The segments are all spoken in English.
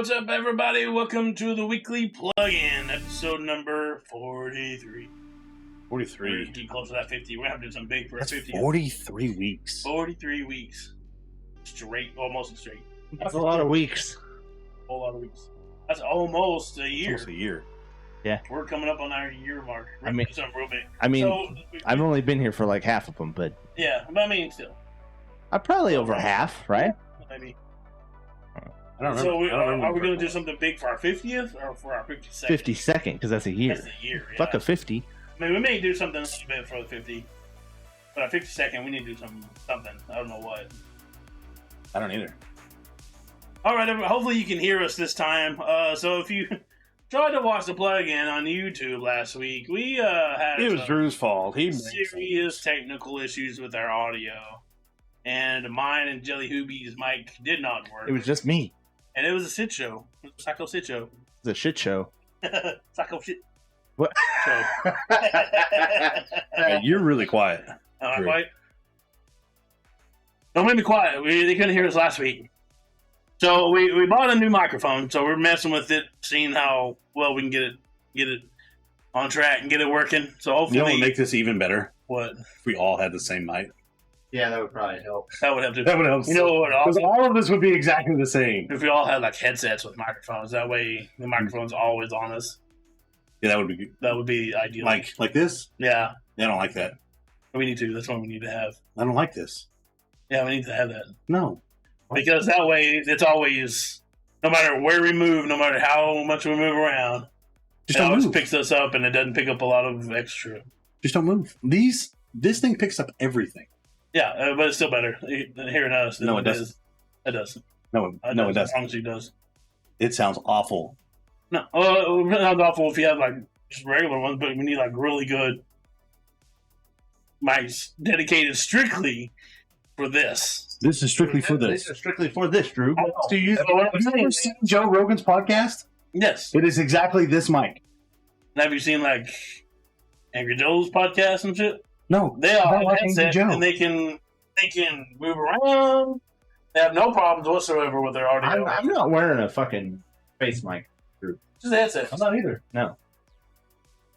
What's up, everybody? Welcome to the weekly plug-in, episode number 43. 43. We're going to keep close to that 50. We're going to have to do something big for That's 50. 43 weeks. 43 weeks. Straight, almost straight. That's a lot of weeks. A whole lot of weeks. That's almost a year. Almost a year. Yeah. We're coming up on our year mark. I mean, something real big. So, I've only been here for like half of them, but yeah, but I mean, still. I'm probably over half, right? Maybe. I don't remember. So, I don't remember are we going to do something big for our 50th or for our 52nd? 52nd, because that's a year. That's a year, yeah. Fuck a 50. I mean, we may do something a little bit for the 50. But our 52nd, we need to do something. I don't know what. I don't either. All right, everyone. Hopefully you can hear us this time. So if you tried to watch the plug-in on YouTube last week, we had It was Drew's fault. He serious technical issues with our audio. And mine and Jellyhewby's mic did not work. It was just me. And it was a shit show. Psycho shit show. It was a shit show. Psycho shit What? show. Hey, you're really quiet. Drew. Quiet? Don't make me quiet. They couldn't hear us last week. So we bought a new microphone, so we're messing with it, seeing how well we can get it on track and get it working. So hopefully, You know what would make this even better? what If we all had the same mic. Yeah, that would probably help. that would have to. That would help. You know what? Because Also, all of this would be exactly the same. if we all had like headsets with microphones, that way the microphone's always on us. Yeah, that would be good. That would be ideal. Like this? Yeah, Yeah, I don't like that. we need to. That's what we need to have. I don't like this. Yeah, we need to have that No. because that way it's always, no matter where we move, no matter how much we move around, Just it don't always move. picks us up, and it doesn't pick up a lot of extra. Just don't move. This thing picks up everything. Yeah, but it's still better hearing us. Than No, it doesn't. It doesn't. No, it I doesn't. promise you it does. It sounds awful. No, it's not awful if you have like just regular ones, but we need like really good mics dedicated strictly for this. This is strictly for this. This is strictly for this, Drew. I know. To use That's what I'm Have you saying. ever seen Joe Rogan's podcast? Yes. It is exactly this mic. And have you seen like Angry Joe's podcast and shit? No, They all not have like a Angry headset Joe. and they can move around. They have no problems whatsoever with their audio. I'm not wearing a fucking face mic. Just a headset. I'm not either. No.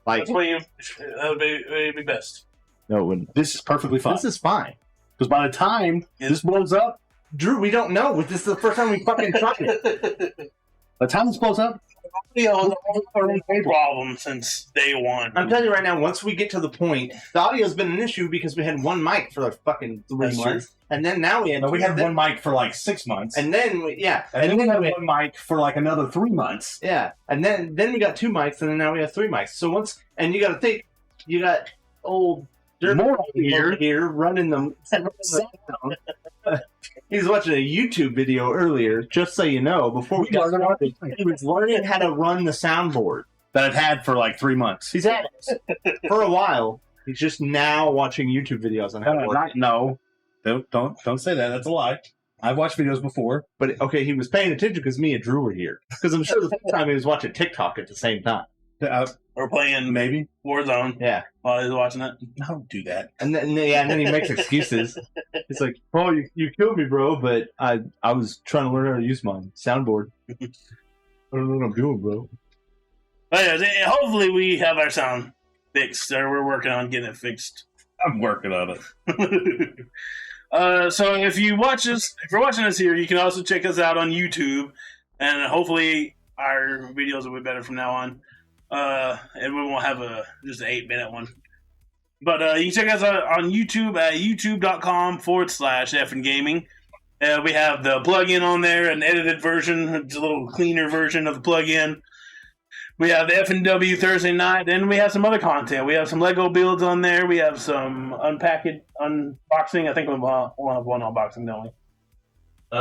Like, That's what that would be best. no, it wouldn't. This is perfectly fine. This is fine. Because by the time this blows up, Drew, we don't know. This is the first time we fucking tried it. by the time this blows up, No problem since day one. I'm telling you right now, once we get to the point, the audio's been an issue because we had one mic for like fucking 3 That's months. And then now we had one mic for like 6 months. And then, we had one mic for like another 3 months. yeah. And then we got 2 mics, and then now we have 3 mics. So and you got to think, you got old Dirk More here running the sound. He's watching a YouTube video earlier, just so you know, before we got started. He was learning how to run the soundboard. That I've had for like 3 months. He's had it for a while. He's just now watching YouTube videos on how to work. No. Don't say that. That's a lie. I've watched videos before. But okay, he was paying attention because me and Drew were here. Because I'm sure the first time he was watching TikTok at the same time. We're playing Maybe. Warzone Yeah, while he's watching it. Don't do that. and then he makes excuses. It's like, "Oh, you killed me, bro," but I was trying to learn how to use my soundboard. I don't know what I'm doing, bro. But yeah, hopefully we have our sound fixed. Or we're working on getting it fixed. I'm working on it. So if you're watching us here, you can also check us out on YouTube, and hopefully our videos will be better from now on. And we won't have just an 8-minute one. But you can check us out on YouTube at youtube.com/FN Gaming. We have the plugin on there, an edited version. It's a little cleaner version of the plugin. We have the FNW Thursday Night, and we have some other content. We have some Lego builds on there. We have some unboxing. I think we'll have one unboxing, don't we? We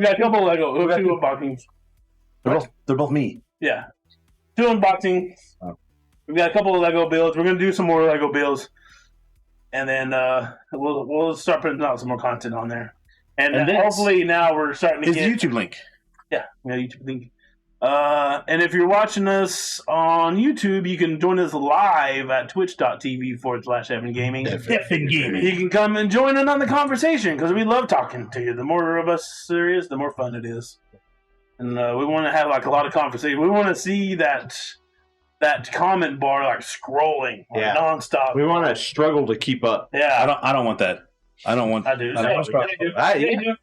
got a couple of Lego. We got 2 unboxings. They're both me. Yeah. 2 unboxings. Oh. We've got a couple of Lego builds. We're going to do some more Lego builds. And then we'll start putting out some more content on there. And hopefully now we're starting to His get... YouTube link. Yeah, we got a YouTube link. And if you're watching us on YouTube, you can join us live at twitch.tv/FN Gaming. FN Gaming. You can come and join in on the conversation because we love talking to you. The more of us there is, the more fun it is. and we want to have like a lot of conversation. We want to see that comment bar like scrolling nonstop. We want to struggle to keep up. Yeah, I don't want that. I don't want. I do. I want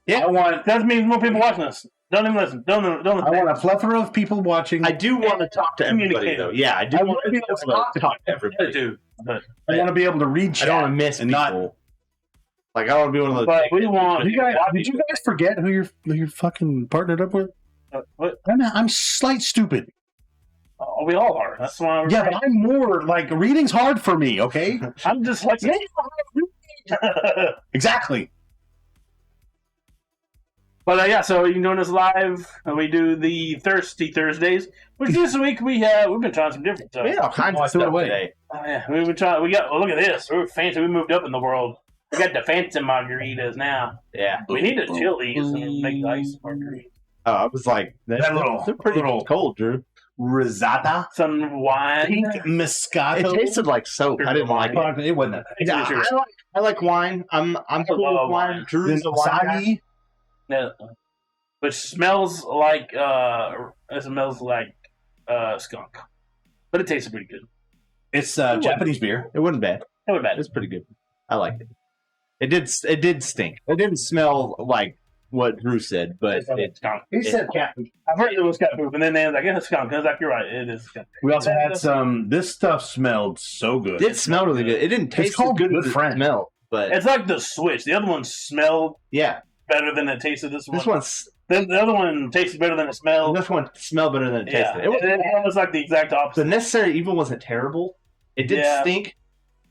Yeah. I want. That means more people watching us. Don't even listen. Don't listen. I want a plethora of people watching. I do want to talk to everybody, though. Yeah, I do want to be able to talk to everybody. I do. But I want to be able to read I chat don't want to miss and people. not. Like, I want to be one of those. but we want. Did you guys forget who you're fucking partnered up with? What? I'm slight stupid. Oh, we all are. That's why. We're Yeah, but I'm more like reading's hard for me. Okay. I'm just like. Exactly. But yeah, so you can join us live. We do the Thursty Thursdays, which this week we've been trying some different stuff. We had all kinds of stuff today. Oh, yeah, we've been trying. We got. Look at this. We're fancy. We moved up in the world. We got the fancy margaritas now. Yeah. We need to chill these and make ice margaritas. Oh, I was like, they're pretty cold, Drew. Risata. Some wine. Pink Moscato. It tasted like soap. I didn't like it. It wasn't that. Yeah, I like wine. I'm cool with wine. Drew's a wine guy. Asahi. Yeah. Which smells like skunk, but it tasted pretty good. It's Japanese beer. It wasn't bad. It wasn't bad. It's pretty good. I liked it. It did stink. It didn't smell like what Drew said, but it skunk. He said cat food. I've heard it was cat poop, and then they was like, "Yeah, it's skunk." I was like, "You're right, it is skunk." We also had some. This stuff smelled so good. did smell really good. It didn't taste as called good Good as Friend. it smelled, but It's like the switch. The other one smelled yeah, better than it tasted. This this one, one's the other one tasted better than it smelled. this one smelled better than it Yeah, tasted. it was like the exact The opposite. necessary evil wasn't terrible. It did Yeah. stink,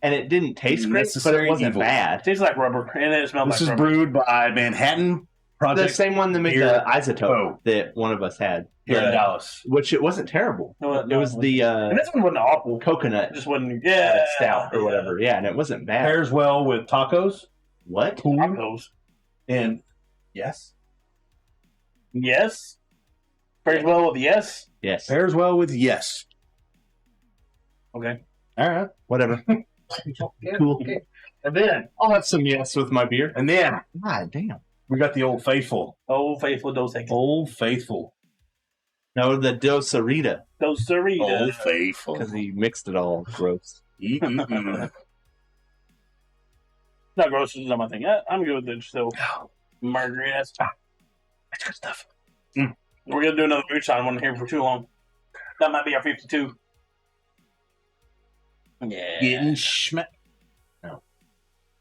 and it didn't taste great, but Necessary it wasn't Evil. It bad. tastes like rubber, and it smelled This like is rubber. brewed by Manhattan The Project same one that made Beer. the isotope Oh. that one of us had, here in The- Dallas. which it wasn't terrible. No, It was the and this one wasn't awful. It coconut just wasn't. Yeah, stout or whatever. Yeah, and it wasn't bad. Pairs well with tacos What? Tacos. and yes, Yes. Very well with yes. Yes. pairs well with yes. Okay. All right. Whatever. Cool. And then I'll have some yes with my beer. And then God damn. we got the Old Faithful. Old Faithful Dos Equis. Old Faithful. No, the Dosarita. Dos Cerritos. Old Faithful. Because he mixed it all gross. Mm-mm-mm. Not gross is not my thing. I'm good with it. So, margaritas. That's good stuff. We're going to do another moonshine one here for too long. That might be our 52. Yeah. Getting schme- No.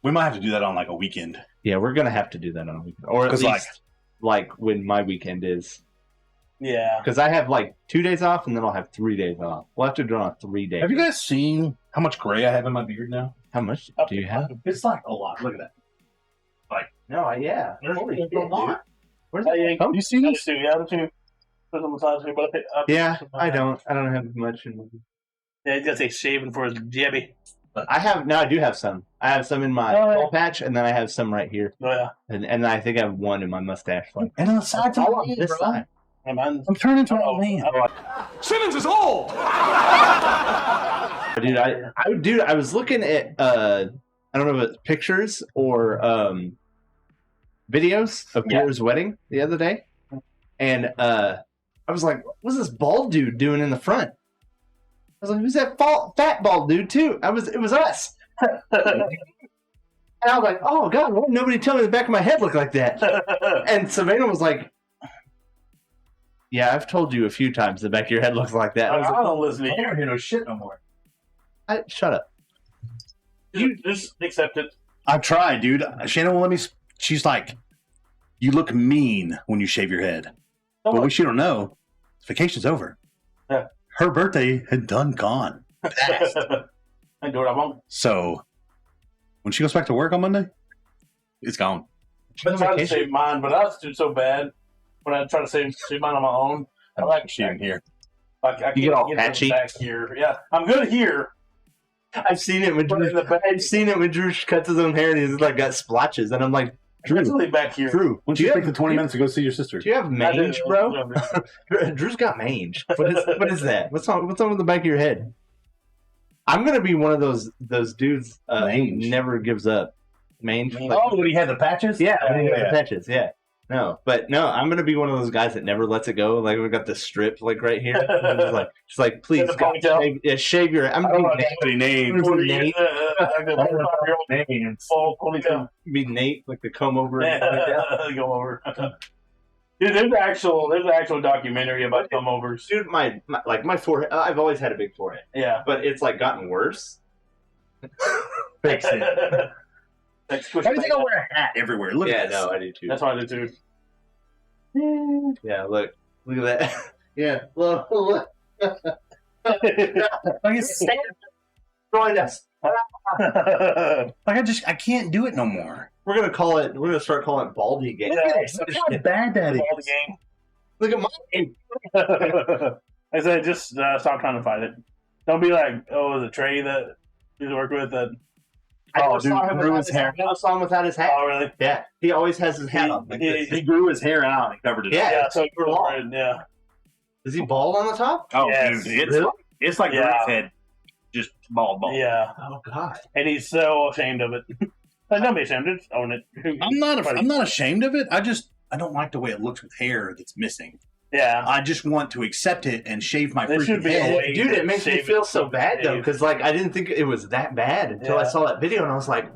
We might have to do that on like a weekend. Yeah, we're gonna have to do that on a weekend, or at 'Cause, least like when my weekend is. Yeah. Because I have like 2 days off, and then I'll have 3 days off. We'll have to do it on 3 days. Have you guys seen how much gray I have in my beard now? How much do you have? It's like a lot. Look at that. No, yeah. Holy shit, a lot. Where's Hey, that? yeah, You see I this? just do. Yeah, I do. Put some massage here, but Yeah, I don't have much. Yeah, he's got to say shaving for his jabby. I do have some. I have some in my Oh, yeah. soul patch, and then I have some right here, Oh, yeah. and I think I have one in my mustache. Like, And on the sides of all my on head, this bro. side. Hey, man. I'm turning into an Oh, old man. Simmons is old. Dude, I was looking at I don't know if it's pictures or videos of Yeah. Pierre's wedding the other day, and I was like, "What's this bald dude doing in the front?" I was like, "Who's that fat bald dude too?" It was us. And I was like, "Oh God, why did nobody tell me the back of my head looked like that?" And Savannah was like, "Yeah, I've told you a few times the back of your head looks like that." I was I like, don't listen to I you. don't hear no shit no more. "Shut up." You just accept it. I've tried, dude. Shannon won't let me. She's like, you look mean when you shave your head. But what you don't know, vacation's over. Yeah. Her birthday had done gone. Fast. I do what I want. So when she goes back to work on Monday, it's gone. I try to save mine, but I was doing so bad when I try to save mine on my own. I like She didn't hear. I can't You get all them patchy? back here. Yeah, I'm good here. I've seen it when But in the back, I've seen it when Drew cuts his own hair and he's like got splotches, and I'm like, especially back here. Drew, Why don't do you you take have the 20 minutes to go see your sister? do you have I do. mange, bro? Drew's got mange. What is that? What's on with the back of your head? I'm gonna be one of those dudes who Mange. never gives up. Mange. Oh, when he had the patches? Yeah, yeah. patches. Yeah. No, but no, I'm gonna be one of those guys that never lets it go. Like we got the strip like right here. I'm just like, please, God, shave your. I'm gonna Nobody named. be Nate. Be Nate, like the comb over. Come over. Dude, there's an actual documentary about comb overs. Dude, my forehead. I've always had a big forehead. Yeah, but it's like gotten worse. Fix it. Why do you think I wear a hat everywhere? Look at this. No, I do too. That's why I do too. Yeah, look at that. Yeah, look. Like it's Join us. I can't do it no more. We're gonna start calling it Baldy Game. Look how bad that is. All the game. Look at my game. I said, just stop trying to fight it. Don't be like, oh, the Trey that you work with that. I never saw him without his hat. Oh, really? Yeah, he always has his hat on. Like He grew his hair out and covered it. Yeah, So you're bald. Yeah. Is he bald on the top? Oh, Yes. dude, Really? it's like Yeah. Grape's head, just bald. Yeah. Oh God. And he's so ashamed of it. Like, don't be ashamed. Just own it. I'm not ashamed of it. I don't like the way it looks with hair that's missing. Yeah. I just want to accept it and shave my There freaking should be a head. way. Dude, it makes me Shave feel it. so bad though, because like I didn't think it was that bad until I Yeah. saw that video, and I was like,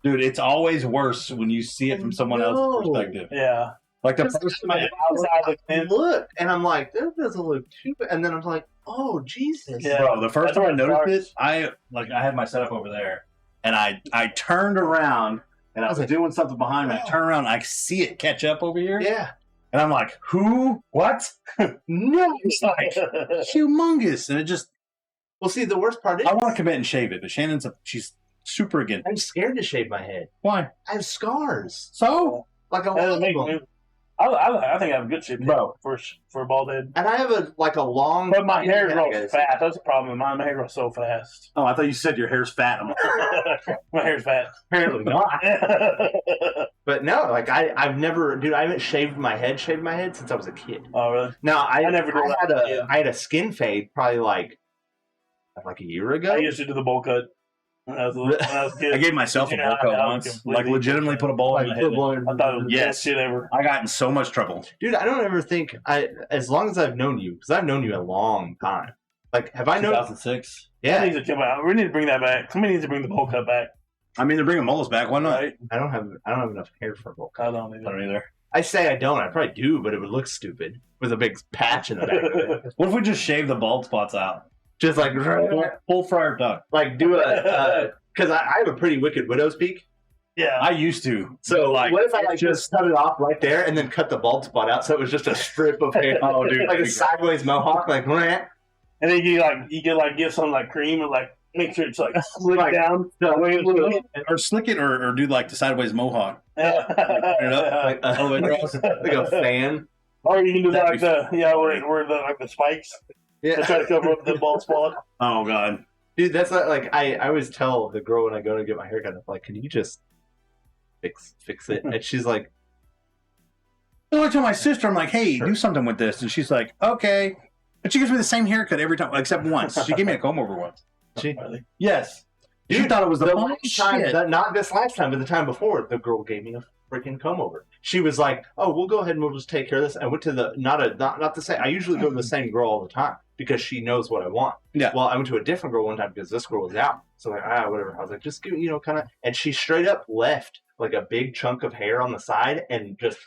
Dude, it's always worse when you see it from someone else's perspective. Yeah. Like the Just first My time outside looks in. look, and I'm like, that doesn't look too bad. And then I'm like, oh Jesus. Yeah. Bro, the first That's time I what it noticed starts. it, I had my setup over there, and I turned around, and I was doing something behind me. I turned around, and I see it catch up over here, Yeah. and I'm like, who? What? No. It's like humongous, and it just. Well, see, the worst part is I want to commit and shave it, but she's super against. I'm scared to shave my head. Why? I have scars. So, Like a That lot doesn't of make them. me- I think I have a good shape, Bro. for a bald head. And I have a long. But my hair Yeah, grows guys. fast. That's the problem. My hair grows so fast. oh, I thought you said your hair's fat. I'm like, My hair's fat. apparently not. But no, like I've never, dude. I haven't shaved my head since I was a kid. Oh, really? No, I never did that. I had a skin fade probably like a year ago. I used to do the bowl cut when I was a kid. I gave myself a Yeah, bowl cut I once. completely- Like, legitimately put a bowl in my head. I thought it was the Yes. best shit ever. I got in so much trouble. Dude, I don't ever think as long as I've known you, because I've known you a long time. Like, have I known? 2006. That Yeah, needs to come out. We need to bring that back. Somebody needs to bring the bowl cut back. I mean, they're bringing moles back. Why not? Right? I don't have enough hair for a bowl cut. I don't I either. don't either. I say I don't. I probably do, but it would look stupid with a big patch in the back of it. What if we just shave the bald spots out? Just like Full Friar Tuck. like do a because I have a pretty wicked widow's peak. Yeah. I used to. So like, what if I like just cut it off right there and then cut the bald spot out so it was just a strip of hair? Oh, dude. Like a sideways mohawk, like meh. And then you get some like cream and like make sure it's like slick Like, down. Or slick it or do like the sideways mohawk. like All the way across. like a fan. Or you can do that like That'd where the like the spikes. To try to cover up the bald spot. Oh, God. Dude, that's not like I always tell the girl when I go to get my haircut, I'm like, can you just fix it? And she's like, So I tell my sister, I'm like, hey, do something with this. And she's like, okay. But she gives me the same haircut every time, except once. She gave me a comb over once. she, Yes. She Dude, thought it was the last funniest time, shit. not this last time, but the time before, the girl gave me a freaking comb over. She was like, "Oh, we'll go ahead and we'll just take care of this." I went to the not the same. I usually go to the same girl all the time because she knows what I want. Yeah. Well, I went to a different girl one time because this girl was out. So like, whatever. I was like, just give me, kind of. And she straight up left like a big chunk of hair on the side and just.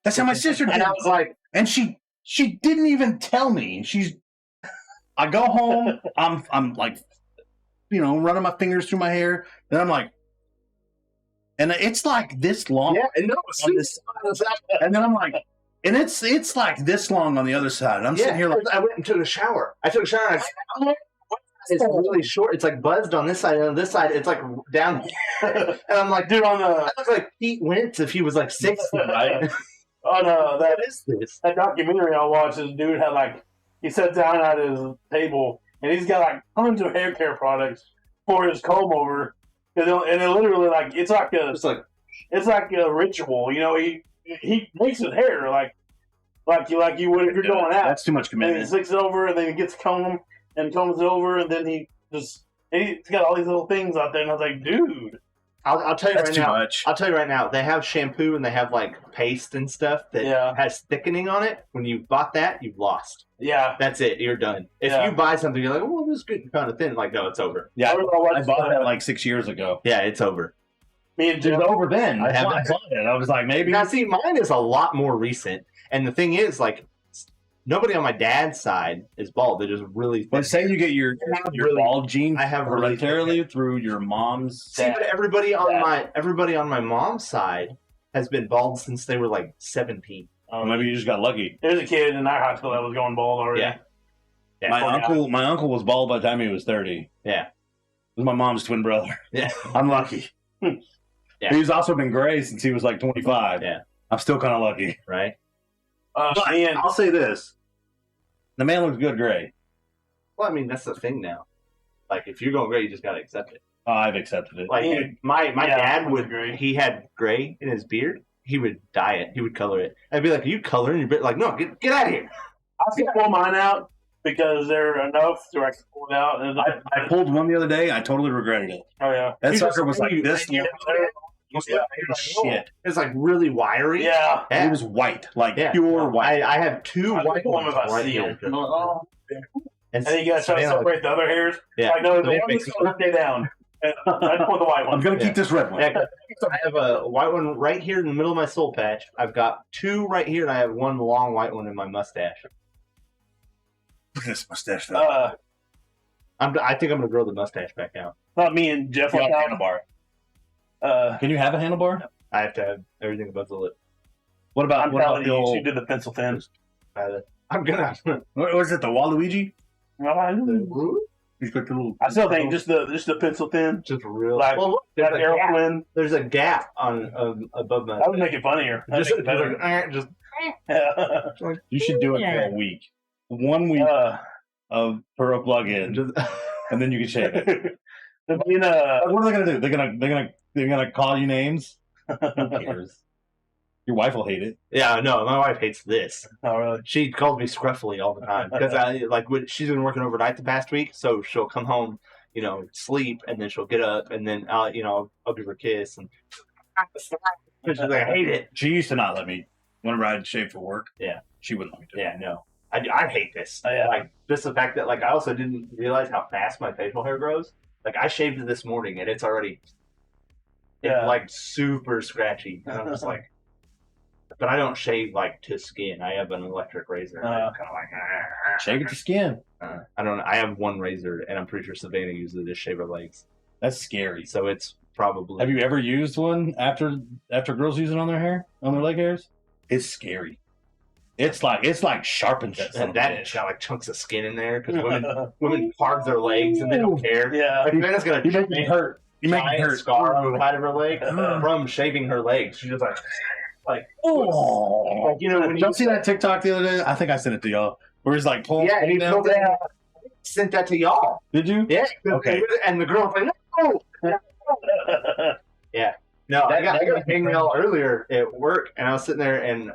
That's how my sister did. And I was like, And she didn't even tell me. I go home, I'm like, running my fingers through my hair. Then I'm like, and it's like this long. yeah, no, on this side. And then I'm like, and it's like this long on the other side. And I'm sitting here like, I went and took a shower. I took a shower. And it's really short. It's like buzzed on this side, and on this side, it's like down here. And I'm like, Dude, on the I look like Pete Wentz if he was like 60, right? that What is this? that documentary I watched, this dude had he sat down at his table and he's got tons of hair care products for his comb over, and it literally it's like a ritual, he makes his hair like you would if you're going out. that's too much And he commitment. slicks it over, and then he gets a comb and combs it over, and then he's got all these little things out there, and I was like, dude, I'll tell you That's right too now. much. I'll tell you right now. They have shampoo and they have like paste and stuff that has thickening on it. When you bought that, you've lost. Yeah. That's it. You're done. If you buy something, you're like, oh, this is good, kind of thin. Like, no, it's over. Yeah, I bought that like 6 years ago. Yeah, it's over. Me and It Jeff. was over then. I That's have why I that. bought it. I was like, maybe. Now, see, mine is a lot more recent. And the thing is, like, nobody on my dad's side is bald. They're just really thin. But say you get your bald gene I have really hereditarily through your mom's. See, but everybody on my mom's side has been bald since they were like 17. Maybe you just got lucky. There's a kid in our high school that was going bald already. Yeah. My uncle was bald by the time he was 30. Yeah. It was my mom's twin brother. Yeah. I'm lucky. Yeah. He's also been gray since he was like 25. Yeah. I'm still kind of lucky. Right? But and I'll say this. The man looks good gray. Well, I mean, that's the thing now. Like, if you're going gray, you just got to accept it. Oh, I've accepted it. Like, my dad would, gray. he had gray in his beard. He would dye it. He would color it. I'd be like, are you coloring your beard? Like, no, get out of here. I still pull mine out because they're enough to I can pull it out. And I pulled one the other day. I totally regretted it. oh, yeah. That You sucker just- was like this. Yeah. Shit. It's like really wiry. Yeah. It was white. Like Yeah. pure white. I have two I white pull them ones if I right see here. them. Oh. And And then you got to try to Savannah- separate the other hairs. Yeah. Like, no, the It one makes that's going to stay down. And I just want the white one. I'm going to keep this red one. Yeah, I have a white one right here in the middle of my soul patch. I've got two right here, and I have one long white one in my mustache. Look at this mustache. Though. I think I'm going to grow the mustache back out. Not me and Jeff Yeah, went out. handlebar. Can you have a handlebar? I have to have everything above the lip. What about I'm what about telling the you, old? you did the pencil thin. I'm going to. What was it? The Waluigi? I He's got the little. still think just the pencil thin. Just real. Like, Well, look, That there's, a arrow gap. twin. There's a gap on above my. That would make it funnier. That'd Just, make it better. just You should do it for a week. 1 week of for a plug-in, and then you can shave it. I mean, What are they gonna do? They're gonna call you names. Who cares? Your wife will hate it. Yeah, no, my wife hates this. not really. She called me scruffily all the time because she's been working overnight the past week, so she'll come home, sleep, and then she'll get up, and then I'll give her a kiss, and she's like, I hate it. She used to not let me. Whenever I'd shave for work, Yeah. she wouldn't let me do it. Yeah, no, I hate this. Yeah. Like just the fact that I also didn't realize how fast my facial hair grows. Like I shaved it this morning, and it's already super scratchy, and I'm just like. But I don't shave to skin. I have an electric razor. And I'm kind of like, Shave it to skin. I don't know. I have one razor, and I'm pretty sure Savannah uses it to shave her legs. That's scary. So it's probably. Have you ever used one after girls use it on their hair, on their leg hairs? It's scary. It's like sharpened. That got like chunks of skin in there because women carve their legs and they don't care. Yeah. Like Savannah's got You make me hurt. You make me giant hurt. scar on the side of her leg from shaving her legs. She's just like Oh. when Did y'all see that TikTok the other day? I think I sent it to y'all. Where he's like pulling. Yeah, and he down. pulled it out. Sent that to y'all. Did you? Yeah. Okay. And the girl's like, no. No, I got a hangnail earlier at work, and I was sitting there, and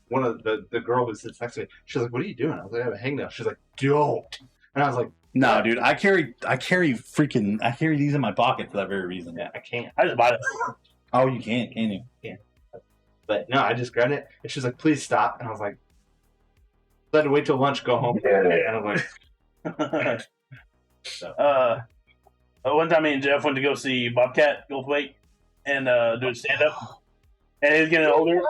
one of the girl who sits next to me, she's like, "What are you doing?" I was like, "I have a hangnail." She's like, "Don't." And I was like, No, dude. I carry these in my pocket for that very reason. "Yeah, I can't." I just bought it. Oh, you can't, can you? But no, I just grabbed it, and she's like, "Please stop." And I was like, I had to wait till lunch, go home, and I was like, One time me and Jeff went to go see Bobcat Goldthwait and do a stand up. And he was getting older.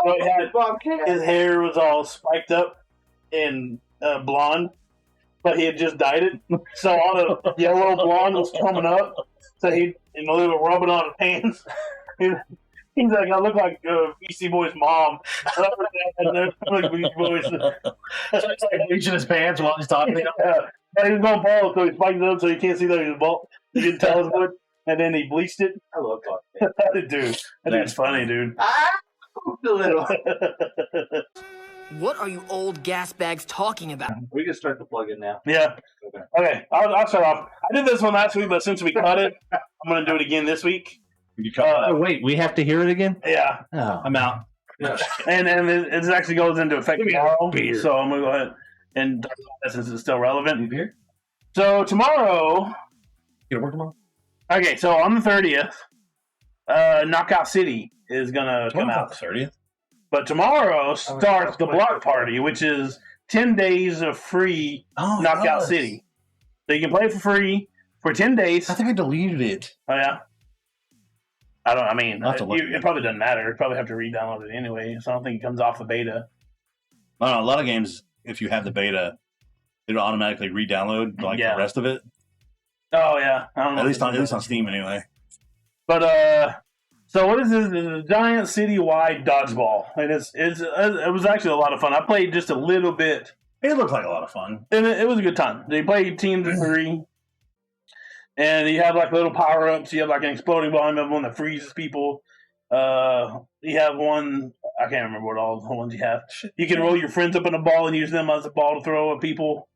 So his hair was all spiked up and blonde, but he had just dyed it. So all the yellow blonde was coming up. So they were rubbing on his hands. He's like, I look like BC Boy's mom. Like Beastie Boys. It's like reaching his pants while he's talking. Yeah. But he was going bald, so he spiked it up so you can't see that he was bald. You can tell his wood. And then he bleached it. I love Bobcat. Dude, that dude's funny, dude. A little. What are you old gas bags talking about? We can start the plug-in now. Yeah. Okay, I'll start off. I did this one last week, but since we cut it, I'm going to do it again this week. You cut Wait, we have to hear it again? Yeah. Oh. I'm out. And it actually goes into effect tomorrow. So I'm going to go ahead and talk about that since it's still relevant. Beer? So tomorrow, You gonna work tomorrow? okay, so on the 30th, Knockout City is gonna come out. 30th. But tomorrow starts the block party, which is 10 days of free Knockout City. So you can play for free for 10 days. I think I deleted it. Oh, yeah? It probably doesn't matter. You probably have to re-download it anyway, so I don't think it comes off the beta. I don't know. A lot of games, if you have the beta, it'll automatically re-download the rest of it. Oh, yeah. I don't know. At least on Steam, anyway. But, so what is this? It's a giant citywide dodgeball. And it was actually a lot of fun. I played just a little bit. It looked like a lot of fun. And it was a good time. They played teams of 3. And you have like little power-ups. You have like an exploding bomb, one that freezes people. You have one, I can't remember what all the ones you have. You can roll your friends up in a ball and use them as a ball to throw at people.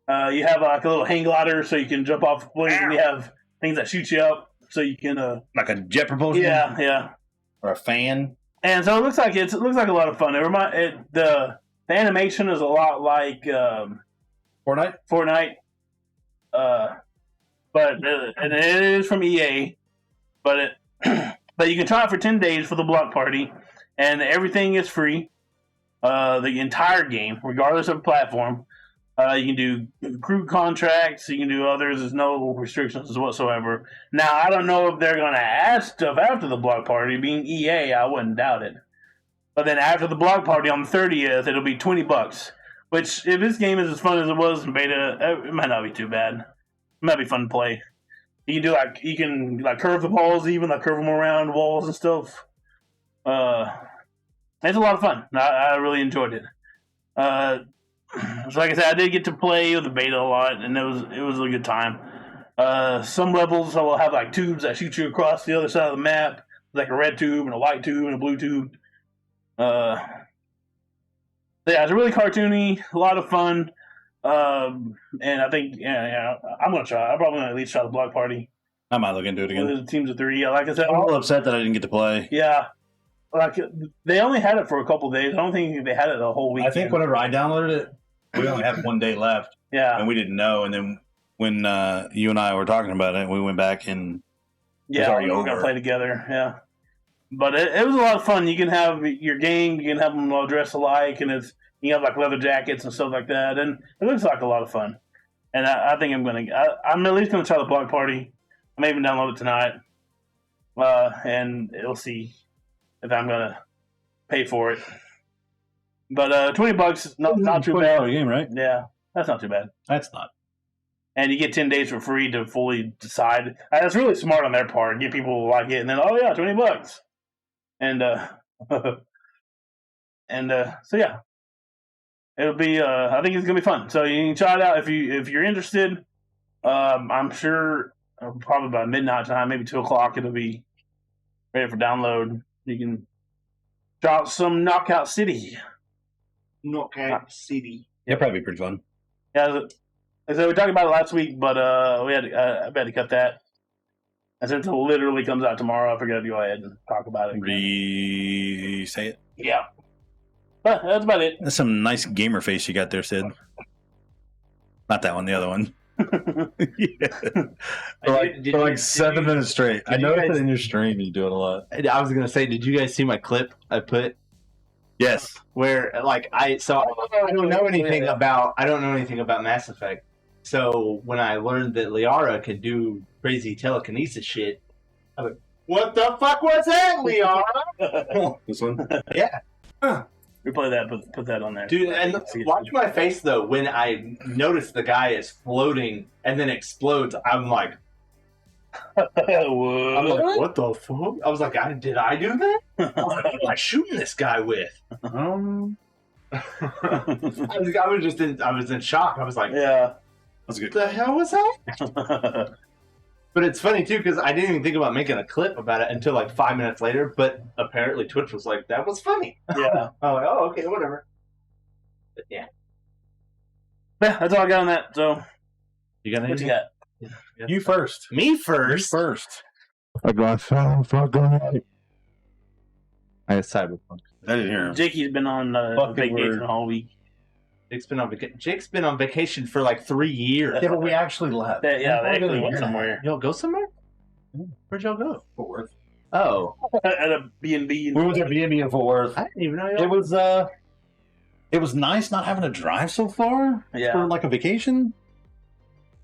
You have like a little hang glider so you can jump off buildings, and you have things that shoot you up so you can like a jet propulsion. Yeah. Or a fan. And so it looks like a lot of fun. The animation is a lot like Fortnite. But and it is from EA, but you can try it for 10 days for the block party, and everything is free. The entire game, regardless of platform. You can do crew contracts. You can do others. There's no restrictions whatsoever. Now, I don't know if they're going to add stuff after the block party. Being EA, I wouldn't doubt it. But then after the block party on the 30th, it'll be $20. Which, if this game is as fun as it was in beta, it might not be too bad. It might be fun to play. You can curve the balls, even curve them around walls and stuff. It's a lot of fun. I really enjoyed it. So like I said, I did get to play with the beta a lot, and it was a good time. Some levels I will have like tubes that shoot you across the other side of the map, like a red tube and a white tube and a blue tube. Yeah, it's really cartoony, a lot of fun. And I think I'm gonna try. I'm probably gonna at least try the block party. I might look into it again. The teams of 3. Yeah, like I said, I'm a little upset that I didn't get to play. Yeah. Like they only had it for a couple of days. I don't think they had it a whole week. I think whenever I downloaded it, we only had 1 day left. Yeah, and we didn't know. And then when you and I were talking about it, we went back and we were gonna play together. Yeah, but it was a lot of fun. You can have your gang. You can have them all dressed alike, and you have like leather jackets and stuff like that. And it looks like a lot of fun. And I think I'm at least gonna try the block party. I may even download it tonight. And we'll see if I'm gonna pay for it. But $20 is not too bad. Game, right? Yeah, that's not too bad. That's not. And you get 10 days for free to fully decide. That's really smart on their part. Get people to like it, and then $20. And so yeah, it'll be. I think it's gonna be fun. So you can try it out if you're interested. I'm sure probably by midnight time, maybe 2:00, it'll be ready for download. You can drop some Knockout City. Knockout City. Yeah, probably pretty fun. Yeah, so we talked about it last week, but I had to cut that. And since it literally comes out tomorrow, I figured I'd go ahead and talk about it. Say it. Yeah. But that's about it. That's some nice gamer face you got there, Sid. Not that one, the other one. Yeah. For 7 minutes straight. I noticed in your stream you do it a lot. I was gonna say, did you guys see my clip I put? Yes. Where I don't know anything about Mass Effect. So when I learned that Liara could do crazy telekinesis shit, I was like, "What the fuck was that, Liara?" This one? Yeah. Replay that. Put that on there, Dude. And watch my face though when I notice the guy is floating and then explodes. I'm like, what the fuck? I was like, did I do that? What am I shooting this guy with? I was in shock. I was like, yeah, that's good. What the hell was that? But it's funny too because I didn't even think about making a clip about it until like 5 minutes later. But apparently Twitch was like, that was funny. Yeah. I'm like, oh, okay, whatever. But yeah, that's all I got on that. So you got what you got? You first. Me first. I got Cyberpunk. I got Cyberpunk. I didn't hear him. Jakey's been on vacation all week. Jake's been on vacation for like 3 years. Yeah, but we actually left. They actually went somewhere. Y'all go somewhere? Where'd y'all go? Fort Worth. Oh, at a B&B. We went to B&B in Fort Worth. I didn't even know It was nice not having to drive so far for like a vacation.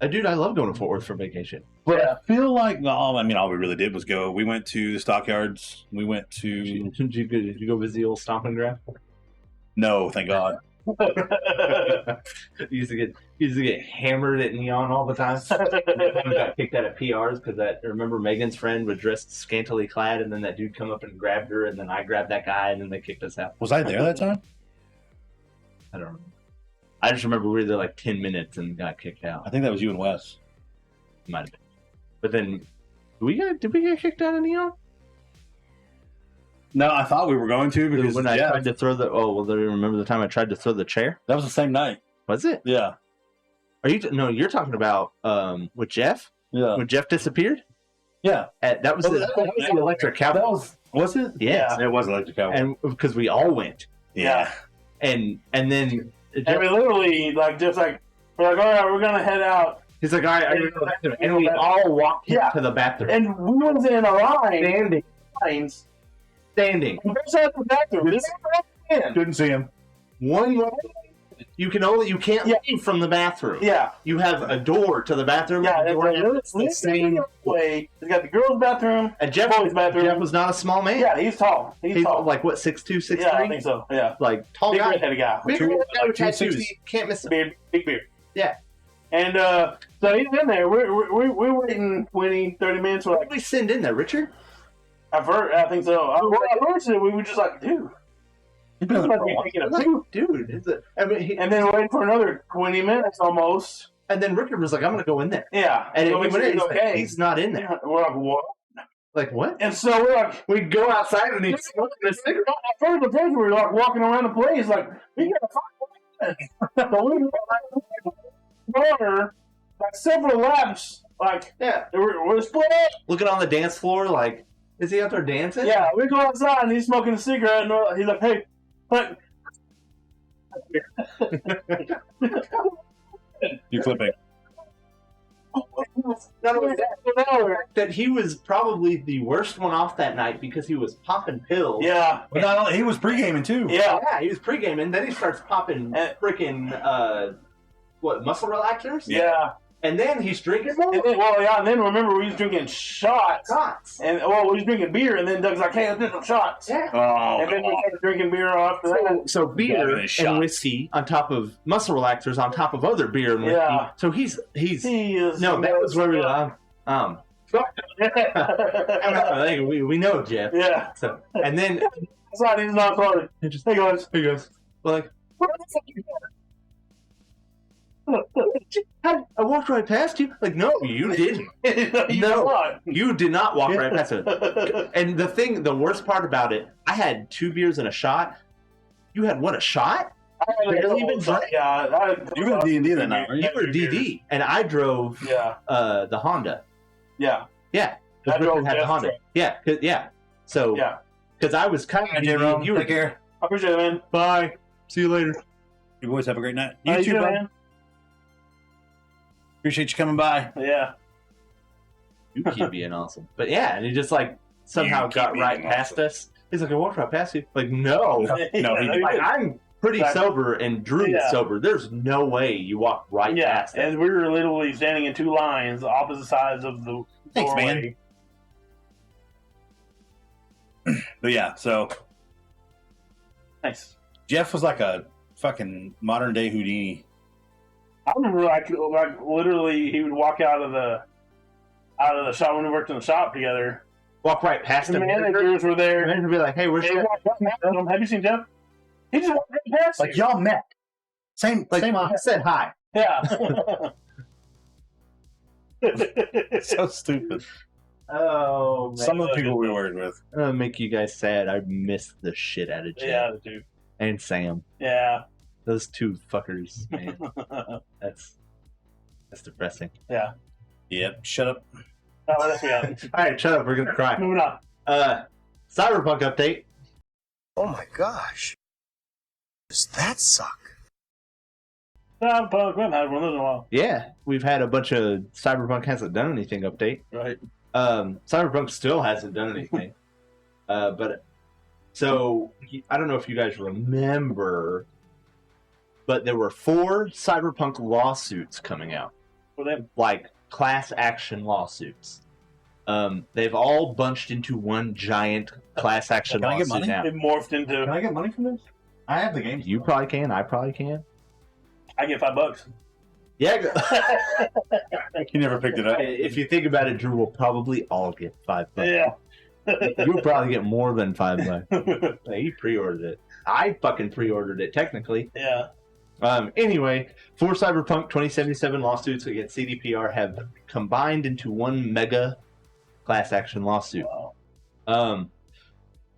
Dude, I love going to Fort Worth for vacation. But I feel like, well, I mean, all we really did was go. We went to the stockyards. We went to. Did you go visit the old stomping ground? No, thank God. used to get hammered at Neon all the time. And got kicked out of PRs because remember Megan's friend was dressed scantily clad, and then that dude come up and grabbed her, and then I grabbed that guy, and then they kicked us out. Was I there that time? I don't remember. I just remember we were there like 10 minutes and got kicked out. I think that was you and Wes. Might have been. But then, did we get kicked out of Neon? No, I thought we were going to because when I tried to throw the. Oh, well, do you remember the time I tried to throw the chair? That was the same night. Was it? Yeah. Are you? No, you're talking about with Jeff. Yeah. When Jeff disappeared. Yeah. That was the electric cowboy. Was it? Yes. Yeah. It was electric cowboy. And because we all went. Yeah. And then. And we literally, we're like, all right, we're going to head out. He's like, all right, I gotta go to the bathroom. And we all walked to the bathroom. And we was in a line. Standing. And there's out the bathroom. Couldn't see him. You can't leave from the bathroom. Yeah. You have a door to the bathroom. Yeah, it's the same way. He's got the girls' bathroom and Jeff's bathroom. Jeff was not a small man. Yeah, he's tall. He's tall. Like what, 6'2", 6'3"? Yeah, I think so. Yeah. Like tall big guy. red-headed guy. Big red guy with tattoos. Can't miss him. Big beard. Yeah. And so he's in there. We're waiting 20, 30 minutes. What did we send in there, Richard? I think so. Unfortunately, we were just like, dude. Dude, and then waiting for another 20 minutes almost. And then Richard was like, I'm going to go in there. Yeah. And so he went in, okay. he's not in there. We're like, what? Like, what? And so we're like, we go outside and he's smoking a cigarette. At first, we were like walking around the place, like, we got to find so we were like several laps, like, we're split up. Looking on the dance floor, like, is he out there dancing? Yeah, we go outside and he's smoking a cigarette, and he's like, hey, but. You're flipping. Not only that he was probably the worst one off that night because he was popping pills. Yeah. But not only, he was pre-gaming too. Yeah, he was pre-gaming. Then he starts popping freaking, muscle relaxers? Yeah. And then he's drinking more? And then remember we was drinking shots. And, we was drinking beer, and then Doug's like, hey, let's do some shots. Yeah. Oh, and then we started drinking beer after that. So beer and whiskey on top of muscle relaxers on top of other beer and whiskey. Yeah. So he's He is. no, that was where we we know Jeff. Yeah. So and then He's not sorry. just Hey guys. Well, like what the fuck you got? I walked right past you. Like, no, you didn't. You did not walk right past it. And the worst part about it, I had 2 beers and a shot. You had what, a shot? Barely even drank. Yeah, you were D&D that night, right? You were DD, and I drove the Honda. Yeah. Yeah. I drove had the Honda. Yeah. So, because I was kind of JInro, you take care. I appreciate it, man. Bye. See you later. You boys have a great night. You too, man. Appreciate you coming by. Yeah. You keep being awesome. But yeah, and he just like somehow got right past us. He's like, I walked right past you. Like, no. Like, I'm pretty sober and Drew is sober. There's no way you walk right past us. And we were literally standing in 2 lines, opposite sides of the Thanks, doorway. Man. But yeah, so Nice. Jeff was like a fucking modern day Houdini. I remember like literally he would walk out of the shop when we worked in the shop together. Walk right past The him. managers were there. And he'd be like, hey, where's Jeff? Have you seen Jeff? He just walked right past Like you. y'all met. Same I said hi. Yeah. So stupid. Oh, man. Some of the people we worked with. I'm gonna make you guys sad. I miss the shit out of Jeff. Yeah, dude. And Sam. Yeah. Those 2 fuckers, man. That's depressing. Yeah. Yep. Shut up. Oh, that's yeah. Alright, shut up, we're gonna cry. Moving on. Cyberpunk update. Oh my gosh. Does that suck? Cyberpunk, we haven't had one of those in a while. Yeah, we've had a bunch of Cyberpunk hasn't done anything update. Right. Cyberpunk still hasn't done anything. But so I don't know if you guys remember, but there were 4 Cyberpunk lawsuits coming out. For them. Like class action lawsuits. They've all bunched into one giant class action Can I get lawsuit money? now. It morphed into. Can I get money from this? I have the game. You probably can. I probably can. I get $5. Yeah. You never picked it up. If you think about it, Drew will probably all get $5. Yeah. You'll probably get more than $5. You pre-ordered it. I fucking pre-ordered it, technically. Yeah. Anyway, 4 Cyberpunk 2077 lawsuits against CDPR have combined into one mega class action lawsuit. Wow.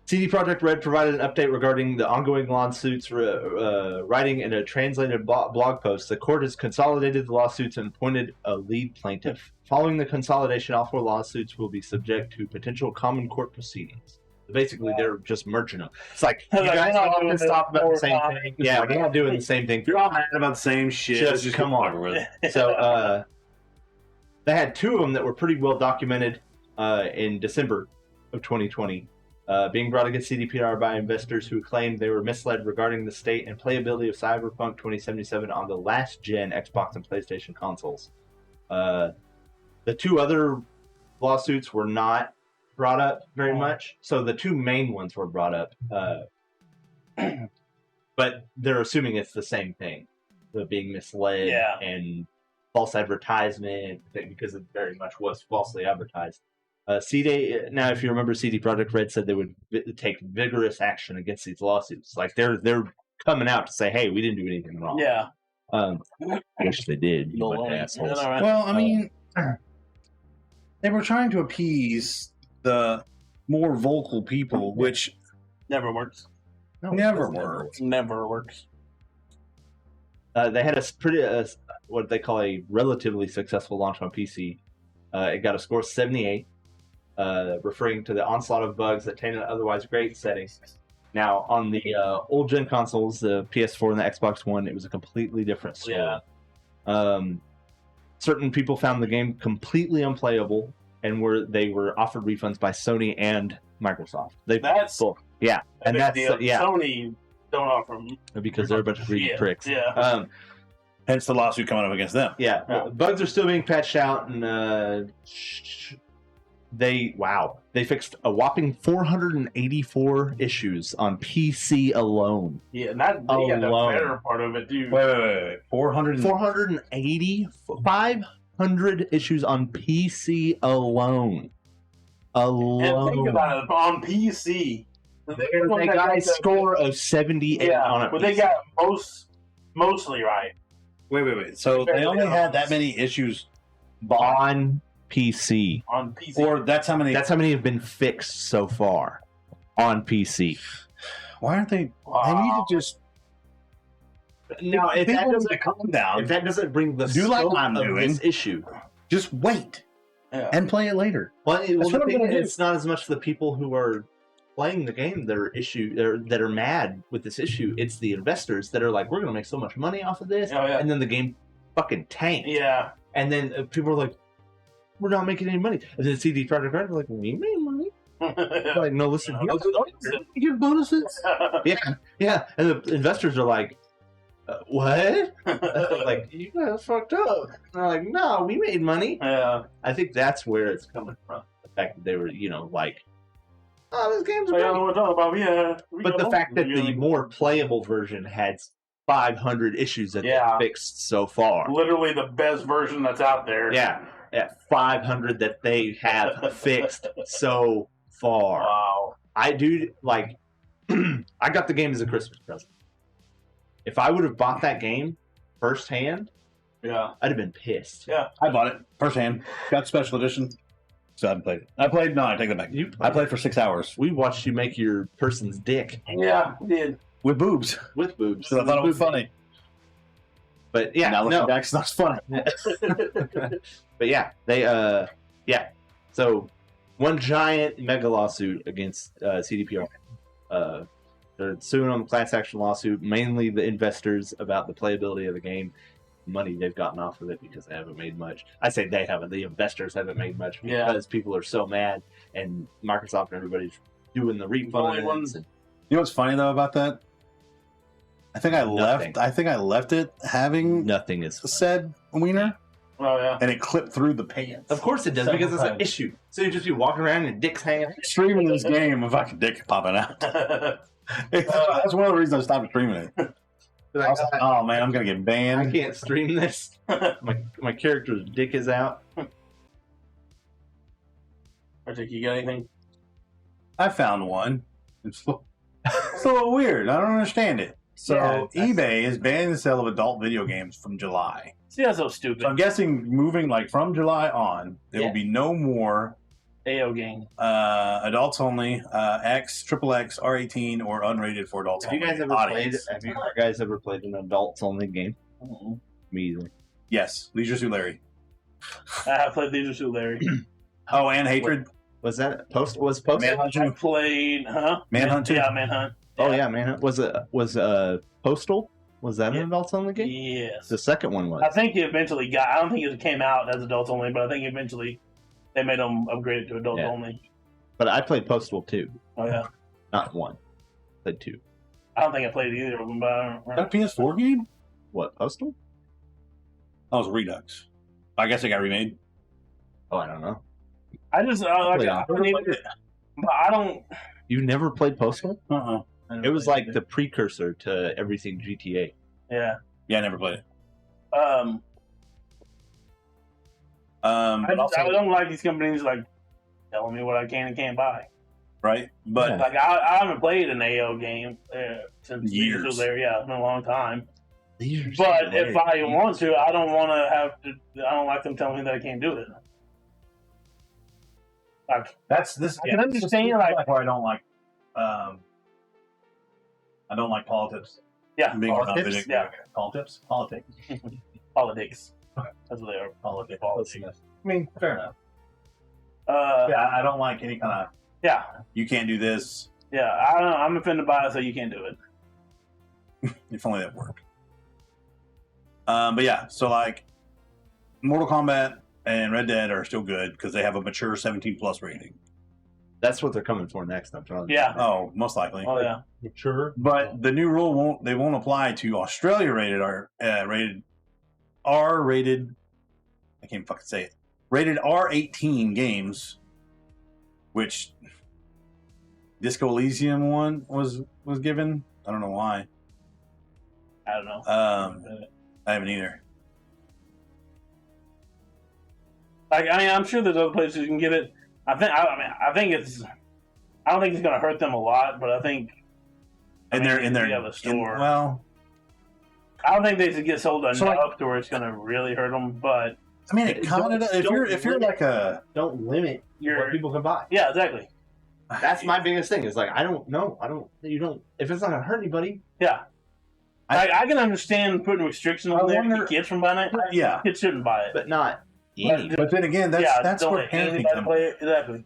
CD Projekt Red provided an update regarding the ongoing lawsuits, writing in a translated blog post. The court has consolidated the lawsuits and appointed a lead plaintiff. Following the consolidation, all 4 lawsuits will be subject to potential common court proceedings. Basically, they're just merging them. It's like, you guys all pissed off about the same thing. Yeah, we're not doing the same thing. If you're all mad about the same shit, Just come on. over with it. So, they had 2 of them that were pretty well documented in December of 2020. Being brought against CDPR by investors who claimed they were misled regarding the state and playability of Cyberpunk 2077 on the last-gen Xbox and PlayStation consoles. The 2 other lawsuits were not brought up very much, so the 2 main ones were brought up. But they're assuming it's the same thing. The being misled and false advertisement, because it very much was falsely advertised. Now, if you remember, CD Projekt Red said they would take vigorous action against these lawsuits. Like they're coming out to say, "Hey, we didn't do anything wrong." Yeah. I guess they did. You bunch of assholes. Well, I mean, they were trying to appease the more vocal people, which Never works. never worked. Never works. They had a pretty what they call a relatively successful launch on PC. It got a score of 78. Referring to the onslaught of bugs that tainted otherwise great settings. Now, on the old gen consoles, the PS4 and the Xbox One, it was a completely different story. Yeah. Certain people found the game completely unplayable, and they were offered refunds by Sony and Microsoft. That's yeah, and big that's deal. yeah, Sony don't offer them because they're a bunch of greedy pricks. Yeah. Hence the lawsuit coming up against them. Yeah, bugs are still being patched out, and they fixed a whopping 484 issues on PC alone. Yeah, and that they got the better part of it, dude. Wait. 480, 500 issues on PC alone. And think about it, on PC. They got a score of 78 on it. But they got mostly right. Wait. So they only had that many issues on PC. On PC. Or that's how many have been fixed so far on PC. Why aren't they? Wow. They need to just. No, if that doesn't calm down, if that doesn't bring the do like scope I'm of doing, this issue, just wait and play it later. Well, what the I'm thing gonna do. is, it's not as much the people who are playing the game that are mad with this issue. It's the investors that are like, we're going to make so much money off of this, and then the game fucking tanked. Yeah, and then people are like, we're not making any money. And then CD Projekt Red are like, we made money. Like, no, listen, you give bonuses. yeah, and the investors are like, what? Like, you guys fucked up. And they're like, no, we made money. Yeah, I think that's where it's coming from. The fact that they were, like, oh, this game's great. we're talking about, But the fact that the more playable version had 500 issues that they fixed so far. Literally the best version that's out there. Yeah, at 500 that they have fixed so far. Wow. I got the game as a Christmas present. If I would have bought that game firsthand, I'd have been pissed. Yeah, I bought it firsthand. Got special edition. So I haven't played it. I take that back. I played for 6 hours. We watched you make your person's dick. Yeah, we did. With boobs. So I thought it was funny. But yeah, now looking back, it's not funny. But yeah, they So one giant mega lawsuit against CDPR. They're suing on the class action lawsuit, mainly the investors about the playability of the game. money they've gotten off of it because they haven't made much. I say they haven't. The investors haven't made much Yeah. because people are so mad, and Microsoft and everybody's doing the only refunds. ones- And You know what's funny though about that? I think I Nothing. left it having nothing is. said wiener, Oh yeah. and it clipped through the pants. Of course it does Several because it's an times. issue. So you just be walking around and dicks hanging out. Streaming this game, if I could dick popping out. That's one of the reasons I stopped streaming it. I was like, oh man, I'm gonna get I banned. can't stream this. my character's dick is out. Arctic, you got anything? I found one. It's a little weird. I don't understand it. So Yeah, eBay is banning the sale of adult video games from July. See, that's so stupid. So I'm guessing moving like from July on, there Yeah. will be no more AO game. adults only, X, triple X, R18, or unrated for adults Have you only. guys ever audience. played? Have you guys ever played an adults only game? Me either. Yes, Leisure Suit Larry. I have played Leisure Suit Larry. Oh, and Hatred. Was that post? Was post? Manhunt I 2. played, Manhunt 2. Yeah, Manhunt. Oh yeah, man. Was Postal? Was that Yeah. an adults only game? Yes. The second one was. I think it eventually got. I don't think it came out as adults only, but I think eventually they made them upgrade it to adults Yeah. only. But I played Postal 2, Oh yeah. not 1. Played 2. I don't think I played either of them, but I don't Is that remember. a PS4 game? What, Postal? That was Redux. I guess it got remade. Oh, I don't know. I just like Yeah. I don't even, but I don't. You never played Postal? Uh-uh. It was like the precursor to everything GTA. Yeah. Yeah, I never played it. I But also, don't like these companies like telling me what I can and can't buy. right? But Yeah. Like I haven't played an AO game since Years. Leisure Suit Larry. Yeah, it's been a long time. These are But if I hilarious. want to, I don't want to have to. I don't like them telling me that I can't do it. Like, that's this. I can understand, like- where I don't like. I don't like politics. yeah, Being around Politics? video- Yeah. Politics. Politics. politics. That's what they are. Politics. Politics. I mean, fair enough. Yeah. Yeah, I don't like any kind of. Yeah. You can't do this. I don't know. I'm offended by it, so you can't do it. If only that worked. But yeah, so like, Mortal Kombat and Red Dead are still good because they have a mature 17+ rating. That's what they're coming for next. I'm telling you. Yeah. Oh, most likely. Oh yeah. Mature. But the new rule won't apply to Australia rated R-rated. I can't fucking say it. Rated R18 games, which Disco Elysium one was given. I don't know why. I don't know. I haven't either. Like, I mean, I'm sure there's other places you can get it. I think it's. I don't think it's going to hurt them a lot, but I think. And they're in they their have a store. well, I don't think they should get sold enough So, like- to where it's going to really hurt them. But I mean, it kind of. If you're like a Don't limit you're. what people can buy. Yeah, exactly. That's my biggest thing. Is like I don't know. You don't. If it's not gonna hurt anybody, Yeah. I can understand putting restrictions on I there to wonder- keep kids from buying it. yeah. Kids shouldn't buy it. but not But- any. But then again, that's don't where let parenting anybody comes. play it. Exactly.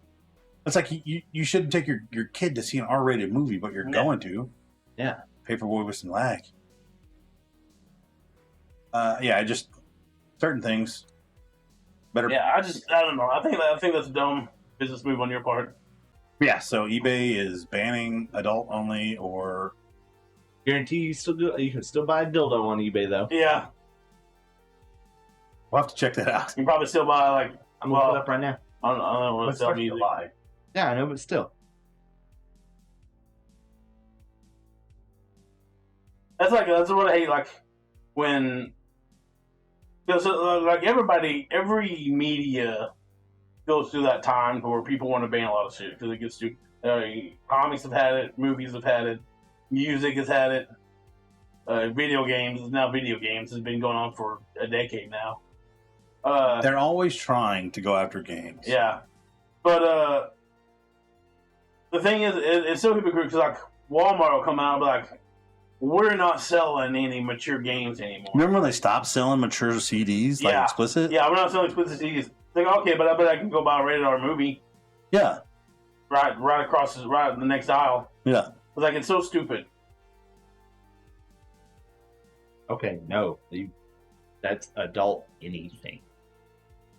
It's like you shouldn't take your kid to see an R-rated movie, but you're Yeah. going to. Yeah. Paperboy with some lag. Yeah, just certain things. Better. Yeah, I don't know. I think that's a dumb business move on your part. Yeah. So eBay is banning adult only, or Guarantee you still do. You can still buy a dildo on eBay though. Yeah, we'll have to check that out. you can probably still buy like. I'm gonna look it up right now. I don't know what Let's to sell start music. July. Yeah, I know, but still. That's what I hate. Like when, because like every media goes through that time where people want to ban a lot of shit because it gets too. Comics have had it, movies have had it, music has had it, video games has been going on for a decade now. They're always trying to go after games. Yeah, but the thing is, it's so hypocritical because like Walmart will come out and be like, "We're not selling any mature games anymore." Remember when they stopped selling mature CDs, like Yeah. explicit? Yeah, we're not selling explicit CDs. It's like, okay, but I bet I can go buy a rated R movie Yeah. right across the next aisle. Yeah. It's like it's so stupid. Okay, no. That's adult anything.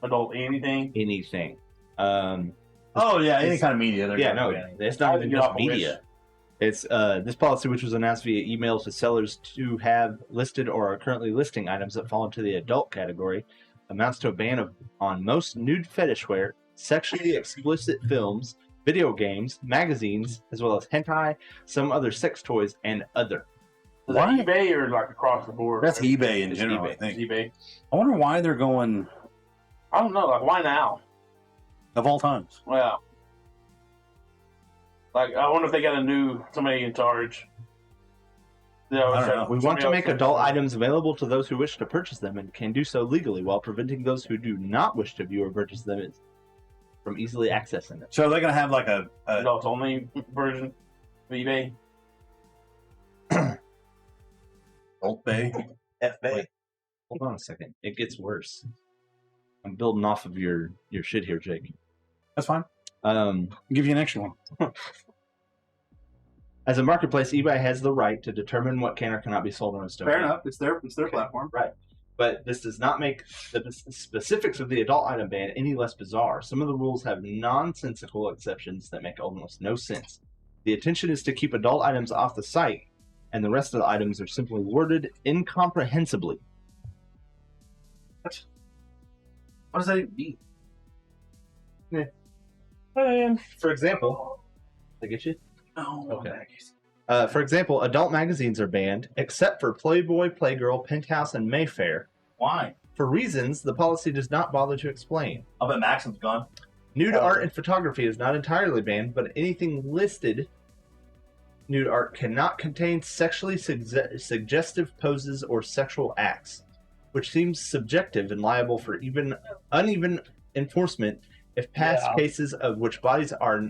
Adult anything? Anything. Oh yeah, any kind of media. They're Yeah, gonna no, ban. it's not even Get just off a wish. media. It's this policy, which was announced via email to sellers to have listed or are currently listing items that fall into the adult category, amounts to a ban on most nude fetish wear, sexually explicit films, video games, magazines, as well as hentai, some other sex toys, and other. Is that eBay or like across the board? That's eBay in It's general. eBay. I think. It's eBay. I wonder why they're going I don't know. Like, why now? of all times. Well, like, I wonder if they got somebody in charge. I don't know. We want to make adult items available to those who wish to purchase them and can do so legally while preventing those who do not wish to view or purchase them from easily accessing them. So they're gonna have like a Adults only version of eBay. Old Bay, F Bay. Hold on a second. It gets worse. I'm building off of your shit here, Jake. That's fine. Um, I'll give you an extra one. As a marketplace, eBay has the right to determine what can or cannot be sold on its domain. Fair enough. It's their platform. Right. But this does not make the specifics of the adult item ban any less bizarre. Some of the rules have nonsensical exceptions that make almost no sense. The intention is to keep adult items off the site, and the rest of the items are simply worded incomprehensibly. What does that mean? For example, did I get you? Oh, Okay. For example, adult magazines are banned, except for Playboy, Playgirl, Penthouse, and Mayfair, Why? for reasons the policy does not bother to explain. I'll bet Maxim's gone. Nude art and photography is not entirely banned, but anything listed nude art cannot contain sexually suggestive poses or sexual acts, which seems subjective and liable for even uneven enforcement if past cases of which bodies are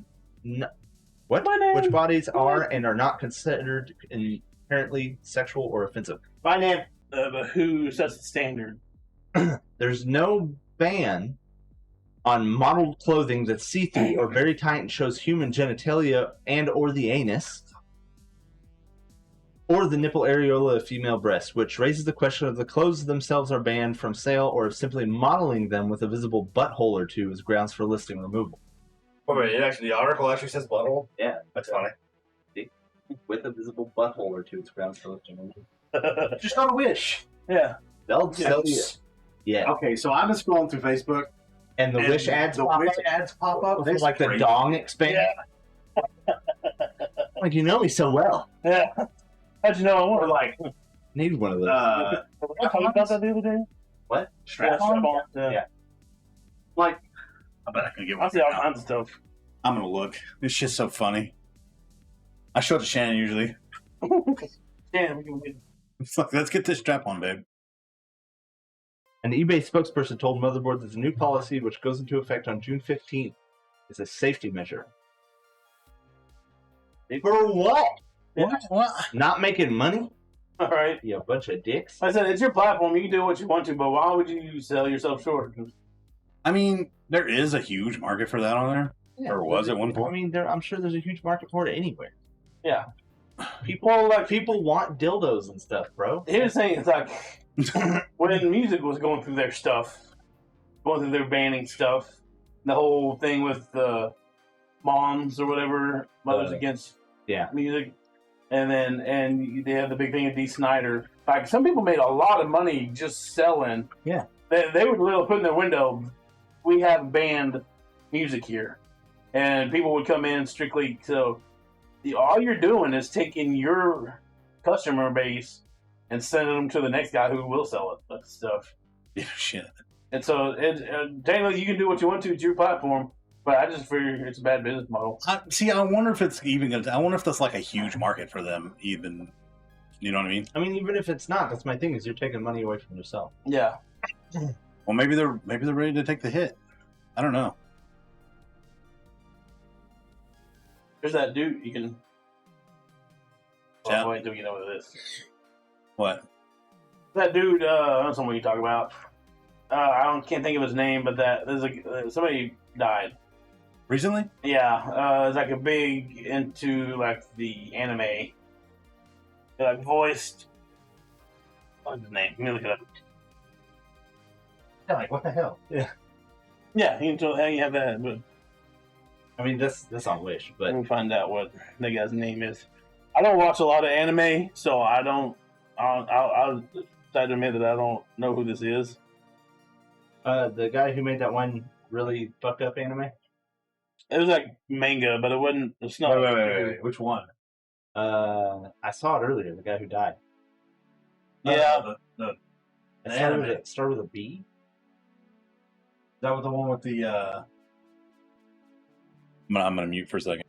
which bodies are and are not considered inherently sexual or offensive. My name, but who sets the standard? There's no ban on modeled clothing that's see-through or very tight and shows human genitalia and or the anus, or the nipple areola of female breasts, which raises the question of the clothes themselves are banned from sale or if simply modeling them with a visible butthole or two is grounds for listing removal. Oh, wait, the article actually says butthole? Yeah, That's funny. with a visible butthole or two, it's grounds for listing removal. Just not a wish. Yeah. They'll sell you. Yeah, Okay, so I've been scrolling through Facebook. and the and wish ads the pop wish up. ads pop up. It's like the crazy. dong expand. Like, you know me so well. Yeah. How'd you know I Or wanted like, Need one of those. I told you about that the other day? What? strap-on? Yeah. Yeah. Like, I bet I can get I one. see all kinds of stuff. I'm gonna look. It's just so funny. I show it to Shannon usually. Damn, we can get It's like, let's get this strap on, babe. An eBay spokesperson told Motherboard that the new policy, which goes into effect on June 15th, is a safety measure. For what? What? Not making money? all right. You bunch of dicks. Like I said, it's your platform. You can do what you want to, but why would you sell yourself short? I mean, there is a huge market for that on there. Or was at one I point? mean, I'm sure there's a huge market for it anywhere. Yeah. People want dildos and stuff, bro. Here's the thing: it's like when music was going through their stuff, going through their banning stuff, the whole thing with the moms or whatever, mothers against music, and they had the big thing of D. Snyder. Like some people made a lot of money just selling. Yeah, they would literally put in their window, "We have banned music here," and people would come in strictly so. All you're doing is taking your customer base and sending them to the next guy who will sell it, that stuff. Yeah, shit. And so, technically, you can do what you want to. It's your platform, but I just figure it's a bad business model. I wonder if it's even gonna. I wonder if that's like a huge market for them. Even, you know what I mean? I mean, even if it's not, that's my thing. Is you're taking money away from yourself. Yeah. Well, maybe they're ready to take the hit. I don't know. There's that dude you can. Yeah. Oh, wait until we get over this. What? That dude, I know someone you talk about. Can't think of his name, but somebody died. Recently? Yeah, it's like a big into like the anime. He like voiced. What's his name? Let me look it up. Yeah, like, what the hell? Yeah, you can have that, but I mean, this on Wish, but let me find out what the guy's name is. I don't watch a lot of anime, so I'll have to admit that I don't know who this is. the guy who made that one really fucked up anime. It was like manga, but it wasn't. It's not. Wait. Which one? I saw it earlier. The guy who died. Yeah, The It started with a B. that was the one with the. I'm gonna mute for a second.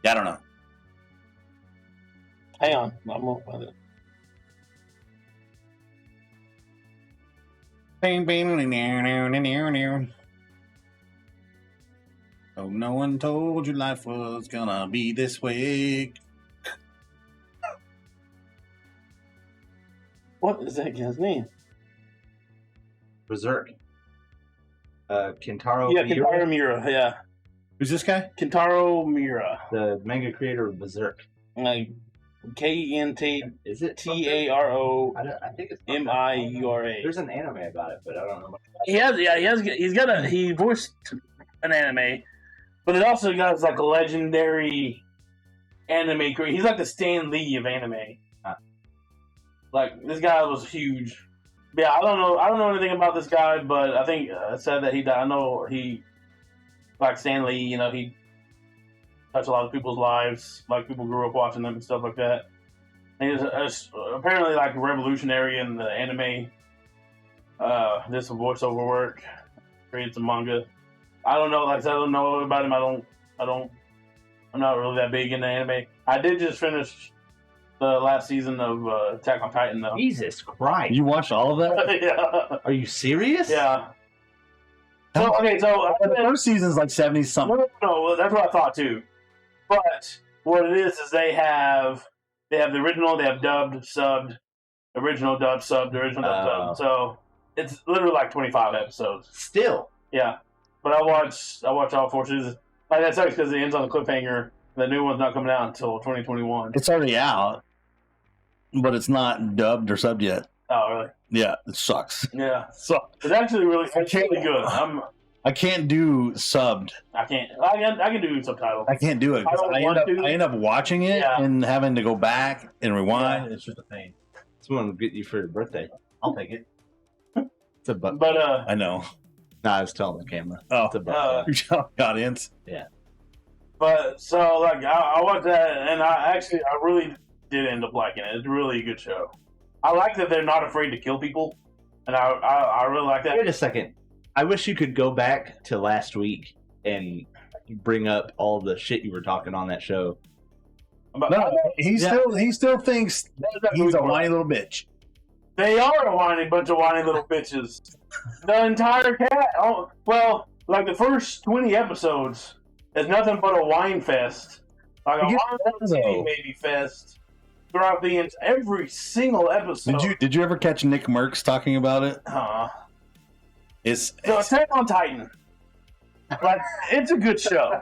Yeah, I don't know. hang on, I'm gonna find it. Oh, no one told you life was gonna be this way. What is that guy's name? Berserk. Kentaro Yeah, Miura, Kentaro Miura. Yeah, Who's this guy? Kentaro Miura. the manga creator of Berserk. Like KENTARO Is it I think it's MIURA. There's an anime about it, but I don't know much. He voiced an anime, but it also got like a legendary anime creator. He's like the Stan Lee of anime. Huh. Like this guy was huge. Yeah, I don't know anything about this guy, but I think it said that he died. I know he, like Stan Lee, he touched a lot of people's lives. Like people grew up watching them and stuff like that. And he was apparently like revolutionary in the anime. Did some voiceover work, created some manga. I don't know. Like I said, I don't know about him. I'm not really that big into anime. I did just finish the last season of Attack on Titan, though. Jesus Christ! You watched all of that? Yeah. Are you serious? Yeah. So The first season's like 70 something. no, that's what I thought too. But what it is they have the original, they have dubbed, subbed, original dubbed, subbed, original dubbed, subbed. So it's literally like 25 episodes. Still. Yeah. But I watched all 4 seasons. Like that sucks because it ends on a cliffhanger. The new one's not coming out until 2021. It's already out, but it's not dubbed or subbed yet. Oh, really? Yeah, it sucks. Yeah. So It's actually really good. I can't do subbed. I can do subtitles. I can't do it. 'Cause I end up watching it and having to go back and rewind. Yeah. It's just a pain. Someone will get you for your birthday. I'll take it. It's a buck. But I know. Nah, I was telling the camera. Oh, It's a buck. audience. But so like I watched that and I really did end up liking it. It's really a good show. I like that they're not afraid to kill people, and I really like that. Wait a second. I wish you could go back to last week and bring up all the shit you were talking on that show. But No, he still thinks he's a whiny little bitch. they are a whiny bunch of whiny little bitches. The entire cat. Oh, well, like the first 20 episodes is nothing but a wine fest. Like a wine baby fest throughout every single episode. Did you ever catch Nick Merckx talking about it? So Attack on Titan. Like, it's a good show.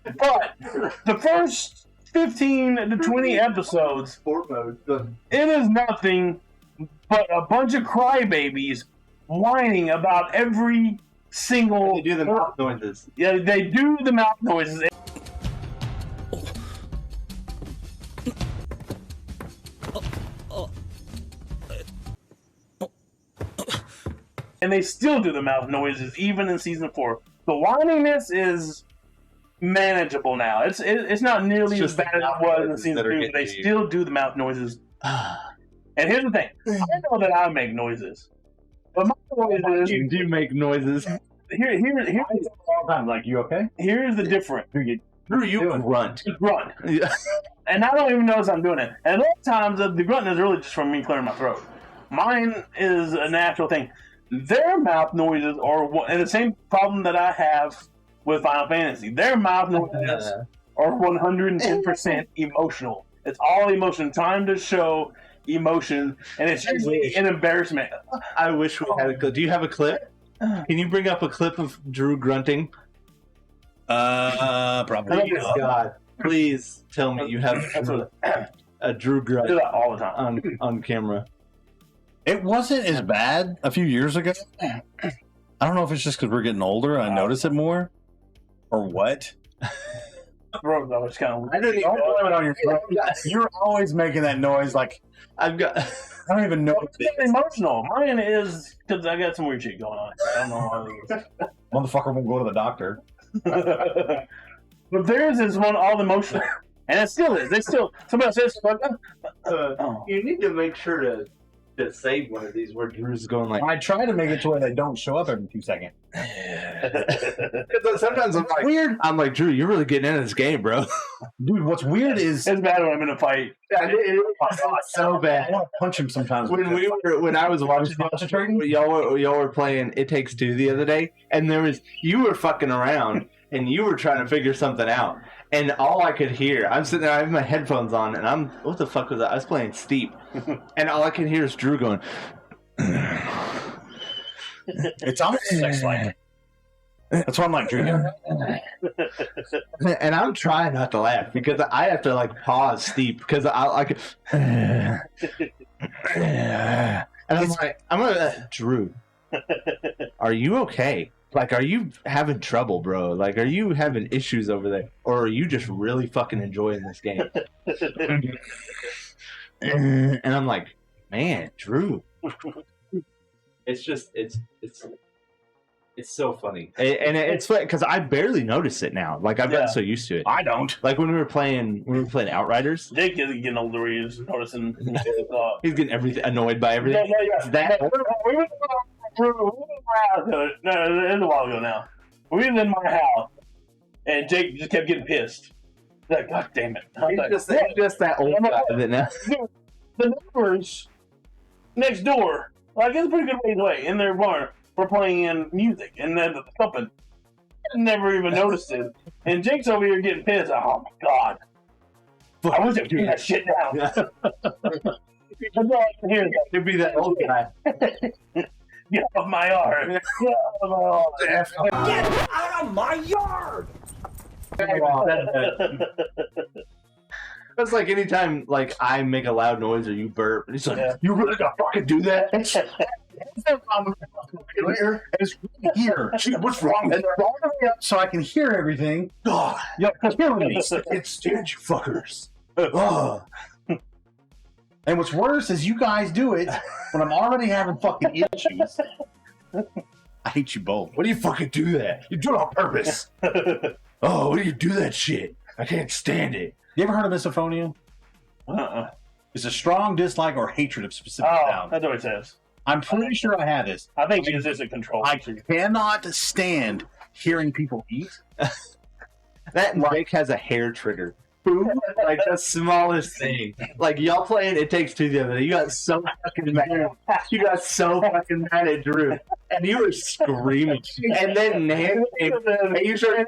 But the first 15 to 20 episodes, Sport mode. it is nothing but a bunch of crybabies whining about every single... They do the mouth noises. Yeah, they do the mouth noises. And they still do the mouth noises, even in season 4. The whininess is manageable now. It's not nearly as bad as it was in season 2, but they still do the mouth noises. And here's the thing. I know that I make noises. But my noises... You do make noises. Here's Like, you okay? Here's the difference. You grunt. Grunt. Yeah. And I don't even notice I'm doing it. And a lot of times, the grunting is really just from me clearing my throat. Mine is a natural thing. Their mouth noises are and the same problem that I have with Final Fantasy. Their mouth noises are 110% emotional. It's all emotion. Time to show emotion, and it's usually an embarrassment. I wish we had a clip. Do you have a clip? Can you bring up a clip of Drew grunting? Probably. Oh, God. Please tell me you have a Drew I grunt do that all the time. on camera. It wasn't as bad a few years ago. I don't know if it's just because we're getting older and I notice it more, or what. Throat though, it's kind of. I don't blame it on your throat. You're always making that noise. Like I've got. I don't even know. It's emotional. Mine is because I got some weird shit going on. I don't know why. Motherfucker won't go to the doctor. But theirs is one all emotional, and it still is. It's still somebody says like, You need to make sure to save one of these where Drew's going like. I try to make it to where they don't show up every 2 seconds. Because sometimes I'm like, Weird. I'm like, Drew, you're really getting into this game, bro. Dude, what's weird is it's bad when I'm in a fight. It's so I bad. want to punch him sometimes. When I was watching y'all were playing It Takes Two the other day, and you were fucking around and you were trying to figure something out, and all I could hear, I'm sitting there, I have my headphones on, and what the fuck was that? I was playing Steep, and all I can hear is Drew going. It's almost sex-like. That's why I'm like, Drew. And I'm trying not to laugh because I have to like pause Steep because I like. And I'm like, Drew, are you okay? Like, are you having trouble, bro? Like, are you having issues over there? Or are you just really fucking enjoying this game? And I'm like, man, Drew. It's just, it's so funny. And it's funny because I barely notice it now. Like, I've gotten so used to it. I don't. Like, when we were playing Outriders. Jake is getting older. He's noticing. He's getting annoyed by everything. Yeah. That No, it was a while ago now. We was in my house, and Jake just kept getting pissed. Like, God damn it! He's just that old guy that now. The neighbors next door, like it's a pretty good ways away, in their barn, were playing in music, and then the thumping. I never even noticed it. And Jake's over here getting pissed. Oh my God! I wish I could do that shit now. That's all I can hear. It'd be that old guy. Get off my yard! Get Out of my yard! It's like anytime like I make a loud noise or you burp, and he's like, "You really gotta fucking do that?" It's right here. Gee, what's wrong? And they're rolling me up so I can hear everything. God, You're killing me. can't stand you fuckers. Oh. And what's worse is you guys do it when I'm already having fucking issues. I hate you both. What do you fucking do that? You do it on purpose. Oh, what do you do that shit? I can't stand it. You ever heard of misophonia? It's a strong dislike or hatred of specific Oh, sounds. that's what it says. I'm pretty sure I had this. I think it's just a control. I cannot stand hearing people eat. That Mike has a hair trigger. Like the smallest thing. Like y'all playing It Takes Two the other day. You got so fucking mad. You got so fucking mad at Drew. And you were screaming. And then Nan came. And you started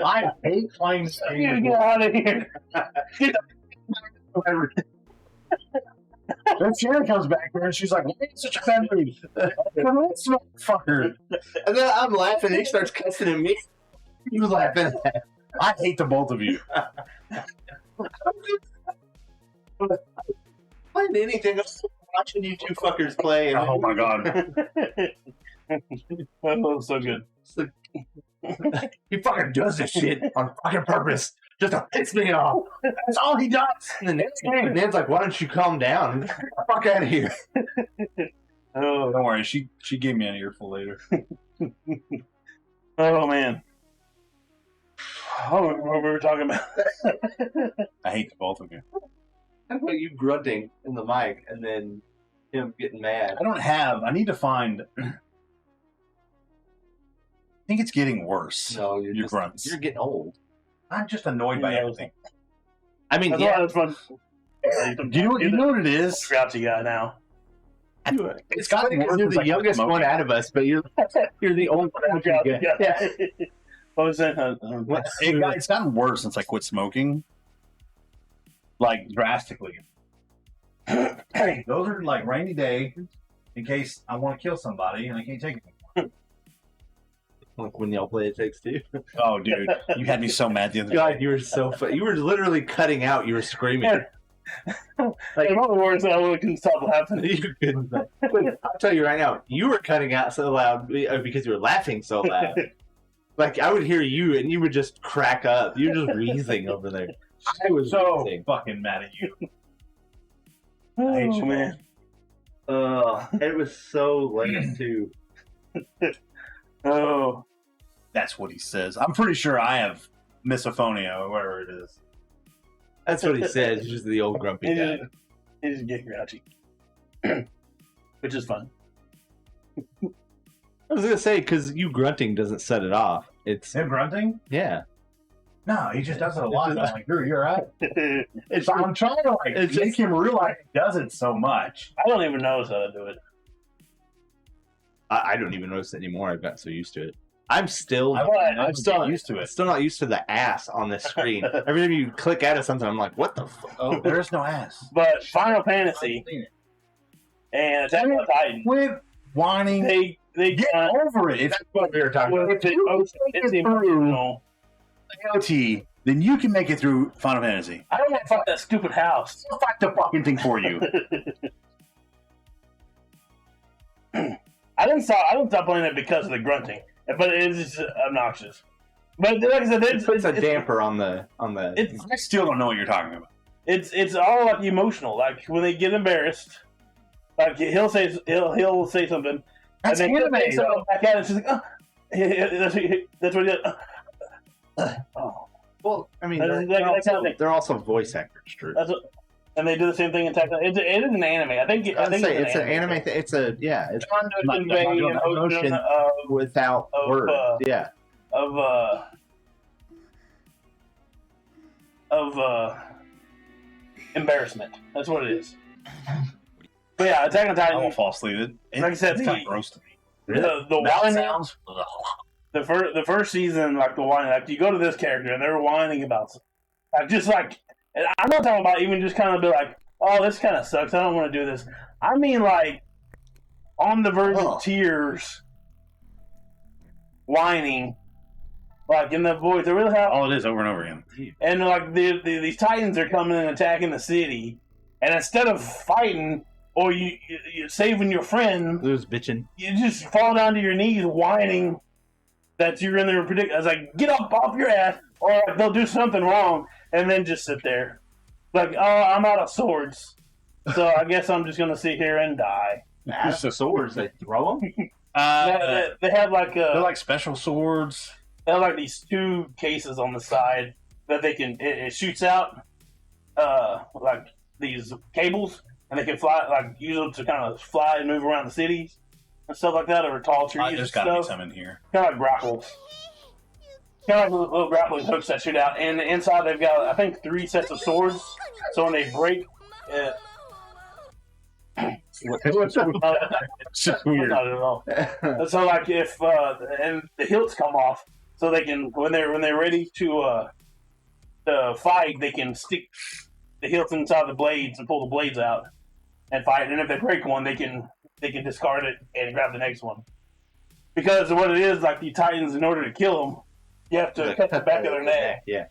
I hate playing this You game. get out of here. Then Shannon comes back there and she's like, why are you such a fan of me? Fucker. And then I'm laughing and he starts cussing at me. You laughing at that. I hate the both of you. Playing anything else, watching you two fuckers play. And Oh my god. That was so good. He fucking does this shit on fucking purpose just to piss me off. That's all he does. And then Nan's like, why don't you calm down? Get the fuck out of here. Oh, Don't worry, she gave me an earful later. oh man. Oh, what we were talking about. I hate the both of you. How about you grunting in the mic and then him getting mad? I need to find. I think it's getting worse. No, Your grunts. You're getting old. I'm just annoyed by everything. I mean, That's yeah, why it's fun. Do you know what it is? Grouchy guy now. it's gotten worse. You're the youngest one out of us, but you're the old one. Yeah. What was that? It's gotten worse since I quit smoking. Like, drastically. Hey, those are like rainy day in case I want to kill somebody and I can't take it anymore. Like when y'all play It Takes Two. Oh, dude. You had me so mad the other day. God, you were so funny. You were literally cutting out. You were screaming. Like, in other words, I couldn't stop laughing. You couldn't. I'll tell you right now, you were cutting out so loud because you were laughing so loud. Like, I would hear you and you would just crack up. You were just wheezing over there. I was so fucking mad at you. I hate you, man. It was so late, too. Oh. That's what he says. I'm pretty sure I have misophonia or whatever it is. That's what he says. He's just the old grumpy guy. He just get grouchy. Which is fun. I was going to say, because you grunting doesn't set it off. It's Him grunting? Yeah. No, he just does it a lot. I'm like, you're right. It's, I'm trying to make him realize he does it so much. I don't even notice how to do it. I don't even notice it anymore. I've gotten so used to it. I'm still used to it. Still not used to the ass on this screen. Every time you click out of something, I'm like, what the fuck? Oh, there's no ass. But Final Fantasy and Attack on Titan, Quit whining. they Get over it. If That's what we were talking about. it's emotional. IoT, then you can make it through Final Fantasy. I don't want to fuck that stupid house. I'll fight the fucking thing for you. I didn't stop playing it because of the grunting, but it's just obnoxious. But like I said, It puts a damper on the. I still don't know what you're talking about. It's all like emotional. Like when they get embarrassed, like he'll say something, That's and then anime, he'll say something back at it. She's like, oh. That's what he does. Oh. Well, I mean, They're also voice actors, true. That's what, and they do the same thing in Attack on Titan. It is an anime. I think it's an anime thing. It's a It's trying to convey emotion without words. of embarrassment. That's what it is. But yeah, Attack on I Titan. won't fall asleep. Like I said, it's kind of gross to me. The whining sounds. The first season, like the whining, like you go to this character and they're whining about, like just like, and I'm not talking about even just kind of be like, oh, this kind of sucks. I don't want to do this. I mean like on the verge of tears, whining, like in the voice. They really have. All it is over and over again. And like these Titans are coming and attacking the city, and instead of fighting or you saving your friend, Who's bitching? you just fall down to your knees whining that you're in there. I was like, get up off your ass, or like, they'll do something wrong, and then just sit there. Like, oh, I'm out of swords, so I guess I'm just gonna sit here and die. Just the swords. They throw them. They have like they're like special swords. they have like these two cases on the side that they can. It shoots out like these cables, and they can fly, like use them to kind of fly and move around the cities and stuff like that, over tall trees and There's got to be stuff. some in here. Kind of like grapples. Kind of like little grappling hooks that shoot out. And inside they've got, I think, 3 sets of swords. So when they break, It's just weird. not at all. So like if and the hilts come off, so they can when they're ready to fight, they can stick the hilts inside the blades and pull the blades out and fight. And if they break one, they can discard it and grab the next one. Because what it is, like the Titans, in order to kill them, you have to cut the back of their neck. Yeah.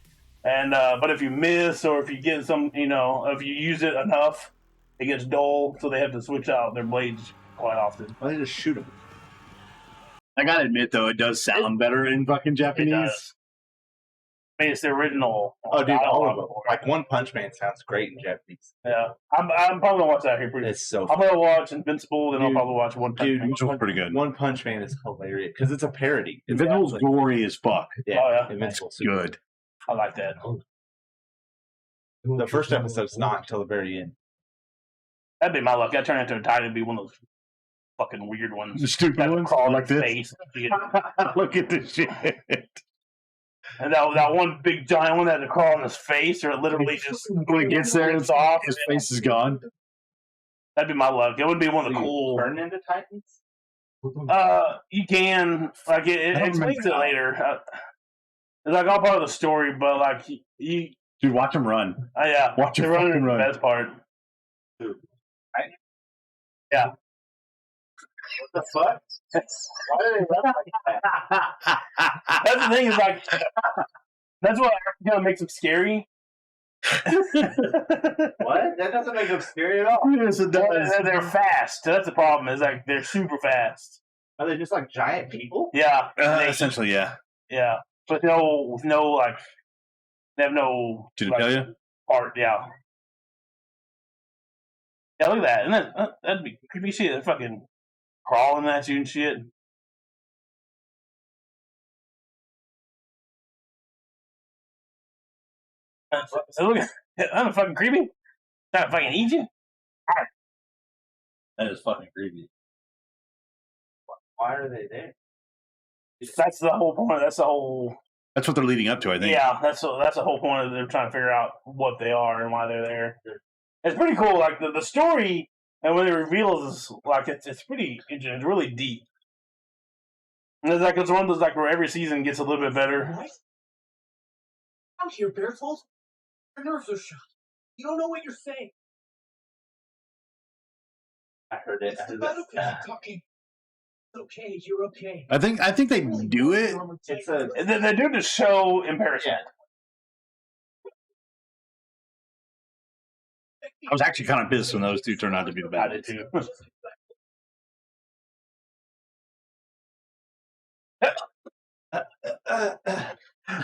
And but if you miss, or if you get some, if you use it enough, it gets dull, so they have to switch out their blades quite often. Why don't they just shoot them? I gotta admit, though, it does sound better in fucking Japanese. does. I mean, it's the original. Oh, dude, all of them. dialogue. Like One Punch Man sounds great in Japanese. Yeah, I'm probably gonna watch that here pretty. It's so. I'm gonna watch Invincible, then I'll Dude, probably watch One Punch dude, Man. Which was pretty good. One Punch Man is hilarious because it's a parody. Invincible's Like- gory as fuck. Yeah, Oh, yeah. Invincible's Good. I like that. The first episode's not until the very end. That'd be my luck. I'd turn into a Titan, it'd be one of those fucking weird ones. The stupid That ones crawl in like his this. face. Look at this shit. And that one big giant one that had to crawl in his face, or it literally just When it gets there, rips off. his face is gone. That'd be my luck. It would be one of the cool. Turn into Titans. You can like it I don't explains it remember later. It's like all part of the story, but like you Dude, watch him run. yeah, Watch the him running fucking is the run. best part. Yeah. What the fuck? Why do they run like that? That's the thing is like that's what kind of makes them scary. What? That doesn't make them scary at all. Yes, it does. They're fast. That's the problem. Is like they're super fast. Are they just like giant people? Yeah, Essentially, yeah. yeah, but no like they have no Did it like, tell you? art. Yeah, yeah. Look at that, and that'd be creepy shit. They're fucking crawling at you and shit. So look, I'm fucking creepy. Trying to fucking eat you. That is fucking creepy. Why are they there? That's the whole point. That's the whole. That's what they're leading up to, I think. Yeah, that's the whole point of they're trying to figure out what they are and why they're there. It's pretty cool. Like the story and when it reveals is like it's pretty. It's really deep. And it's one of those like where every season gets a little bit better. What? I'm here barefoot. Your nerves are shot. You don't know what you're saying. I heard it. It's the battle talking. It's okay. You're okay. I think they do it. It's a. They do the show embarrassment. I was actually kind of pissed when those two turned out to be the bad I did too.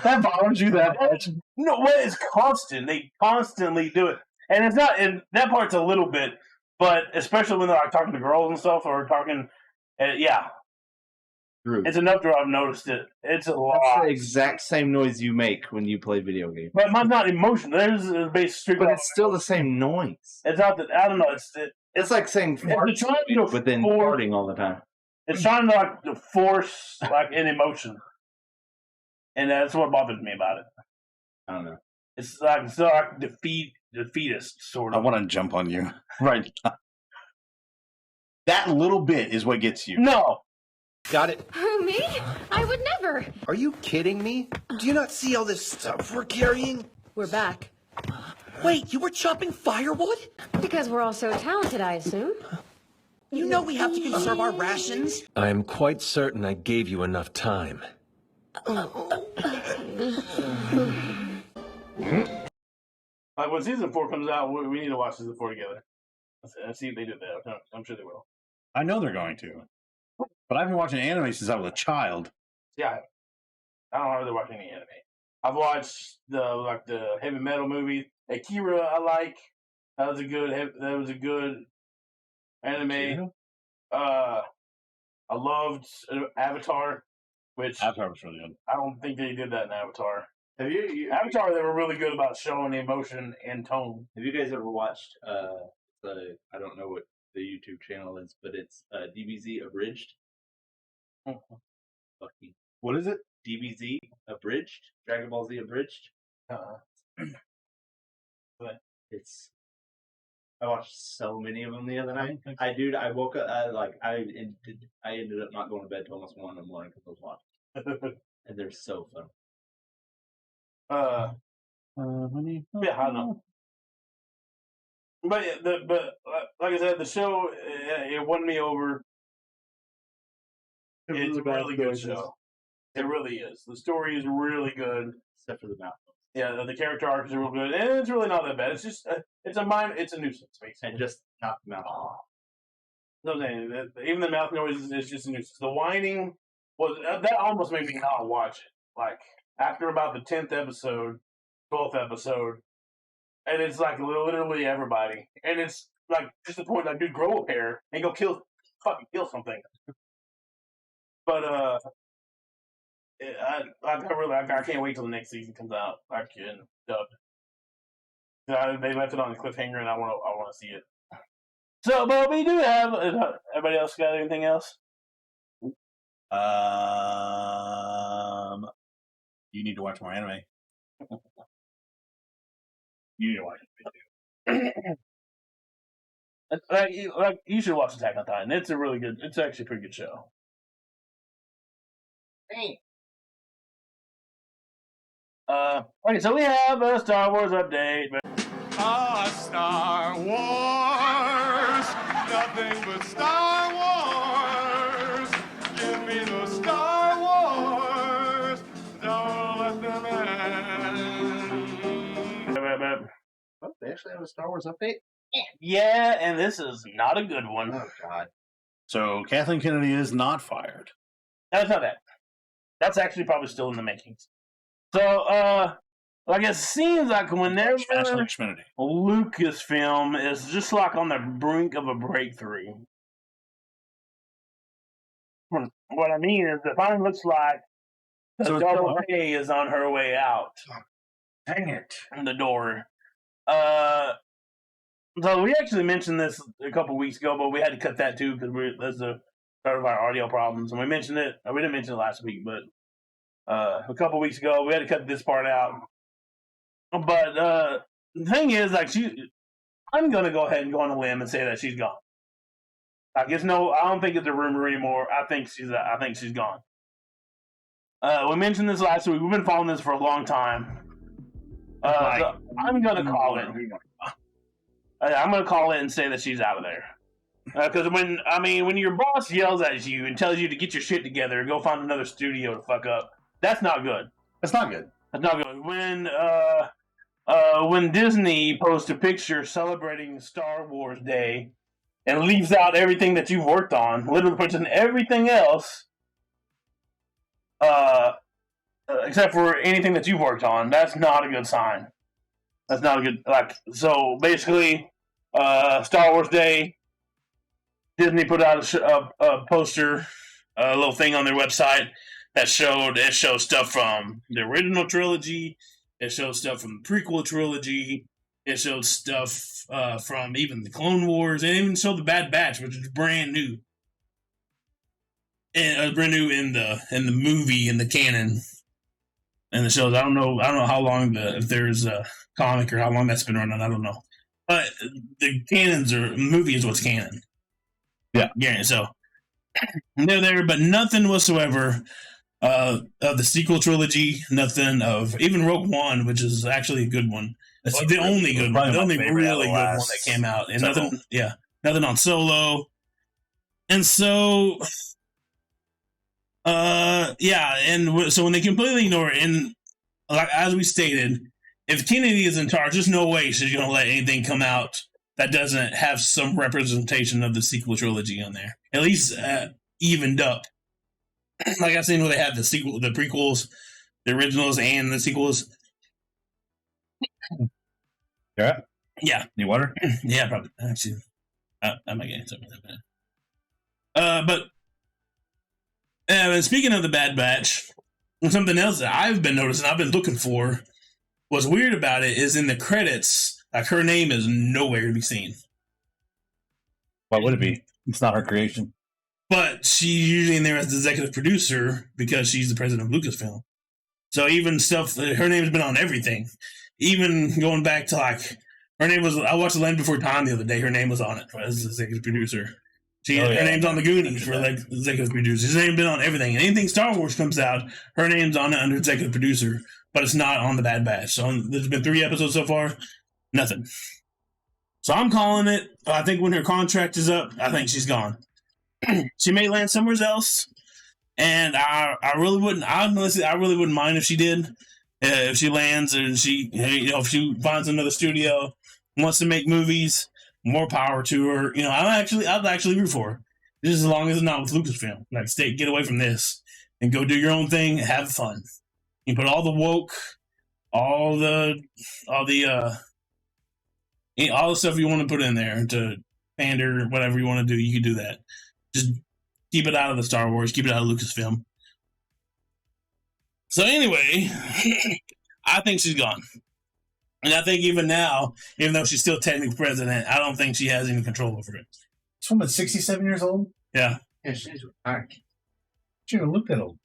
That bothers you that much? No, what is constant? They constantly do it, and it's not. And that part's a little bit, but especially when they're like talking to girls and stuff, or talking, yeah, True. it's enough to I've noticed it. It's a That's lot, the exact same noise you make when you play video games. but mine's not emotion. Theirs is based strictly. But it's still the same noise. It's not that I don't know. It's like saying fart It's trying to but then force- farting all the time. It's trying to like to force like an emotion, and that's what bothers me about it. I don't know. It's like defeatist sort I of. want to jump on you. Right. That little bit is what gets you. No, Got it. Who, me? I would never. Are you kidding me? Do you not see all this stuff we're carrying? We're back. Wait, you were chopping firewood? Because we're all so talented, I assume. You know we have to conserve our rations. I am quite certain I gave you enough time. like when season 4 comes out, we need to watch season 4 together. Let's see if they do that. I'm sure they will. I know they're going to. But I've been watching anime since I was a child. Yeah, I don't really watch any anime. I've watched the heavy metal movie Akira. I like that was a good anime. I loved Avatar, which Avatar was really good. I don't think they did that in Avatar. Have you Avatar, they were really good about showing the emotion and tone. have you guys ever watched the I don't know what the YouTube channel is, but it's DBZ Abridged. Fucking What is it? DBZ Abridged, Dragon Ball Z Abridged. It's I watched so many of them the other night. I woke up I ended up not going to bed till almost 1 in the morning because I was watching, and they're so fun. Yeah, I don't know. But like I said, the show it won me over. It's a really good show. It really is. The story is really good, Except for the mouth. Yeah, the character arcs are real good, and it's really not that bad. It's just it's a nuisance, basically. And just not the mouth. No, I'm saying even the mouth noise is just a nuisance. The whining was that almost made me not watch it. Like after about the 10th episode, 12th episode, and it's like literally everybody, and it's like just the point like dude, grow a pair and go fucking kill something. But I can't wait till the next season comes out. I can dubbed. They left it on the cliffhanger, and I want to see it. So, but we do have. Everybody else got anything else? You need to watch more anime. You need to watch it too. Like you should watch Attack on Titan. It's actually a pretty good show. Hey. Okay, so we have a Star Wars update. Star Wars, nothing but Star Wars. Give me the Star Wars. Don't let them end. Oh, they actually have a Star Wars update? Yeah, and this is not a good one. Oh, God. So, Kathleen Kennedy is not fired. That's not that. That's actually probably still in the makings. So, like it seems like whenever Lucasfilm is just like on the brink of a breakthrough. What I mean is, it finally looks like the Double A is on her way out. Dang it. The door. So we actually mentioned this a couple weeks ago, but we had to cut that too because that's the start of our audio problems. And we mentioned it. We didn't mention it last week, but a couple weeks ago we had to cut this part out. But the thing is, like, I'm gonna go ahead and go on a limb and say that she's gone. I don't think it's a rumor anymore. I think she's gone. We mentioned this last week. We've been following this for a long time. So I'm gonna call it. I'm gonna call it and say that she's out of there. Because when your boss yells at you and tells you to get your shit together and go find another studio to fuck up, that's not good. That's not good. That's not good. When Disney posts a picture celebrating Star Wars Day and leaves out everything that you've worked on, literally puts in everything else, except for anything that you've worked on, that's not a good sign. That's not a good, so basically, Star Wars Day, Disney put out a poster, a little thing on their website that shows stuff from the original trilogy, it shows stuff from the prequel trilogy, it showed stuff from even the Clone Wars, and even showed the Bad Batch, which is brand new. And brand new in the movie, in the canon. And the shows, I don't know how long if there's a comic or how long that's been running, I don't know. But the movie is what's canon. Yeah, so they're there, but nothing whatsoever of the sequel trilogy, nothing of even Rogue One, which is actually a good one. It's the only good one, the only really good one that came out. And nothing on Solo. And so so when they completely ignore it, and like as we stated, if Kennedy is in charge, there's no way she's going to let anything come out that doesn't have some representation of the sequel trilogy on there. At least evened up. Like I've seen where they have the prequels, the originals, and the sequels. Yeah? Yeah. Need water? Yeah, probably. Actually, I might get something like that. But speaking of the Bad Batch, something else that I've been noticing, I've been looking for, what's weird about it is in the credits, like her name is nowhere to be seen. Why would it be? It's not her creation. But she's usually in there as the executive producer because she's the president of Lucasfilm. So even stuff, her name's been on everything. Even going back to her name was, I watched The Land Before Time the other day, her name was on it as the executive producer. Her name's on the Goonies for executive producer. Her name's been on everything. And anything Star Wars comes out, her name's on it under executive producer, but it's not on the Bad Batch. So there's been 3 episodes so far, nothing. So I'm calling it. I think when her contract is up, I think she's gone. She may land somewhere else, and I really wouldn't. Honestly, I really wouldn't mind if she did. If she lands and if she finds another studio, wants to make movies, more power to her. I'd actually root for her, just as long as it's not with Lucasfilm. Get away from this and go do your own thing, and have fun. You put all the woke, all the stuff you want to put in there to pander, whatever you want to do, you can do that. Just keep it out of the Star Wars, keep it out of Lucasfilm. So anyway, I think she's gone. And I think even now, even though she's still technically president, I don't think she has any control over it. This woman's 67 years old? Yeah. Yeah, she's retired. She don't look that old.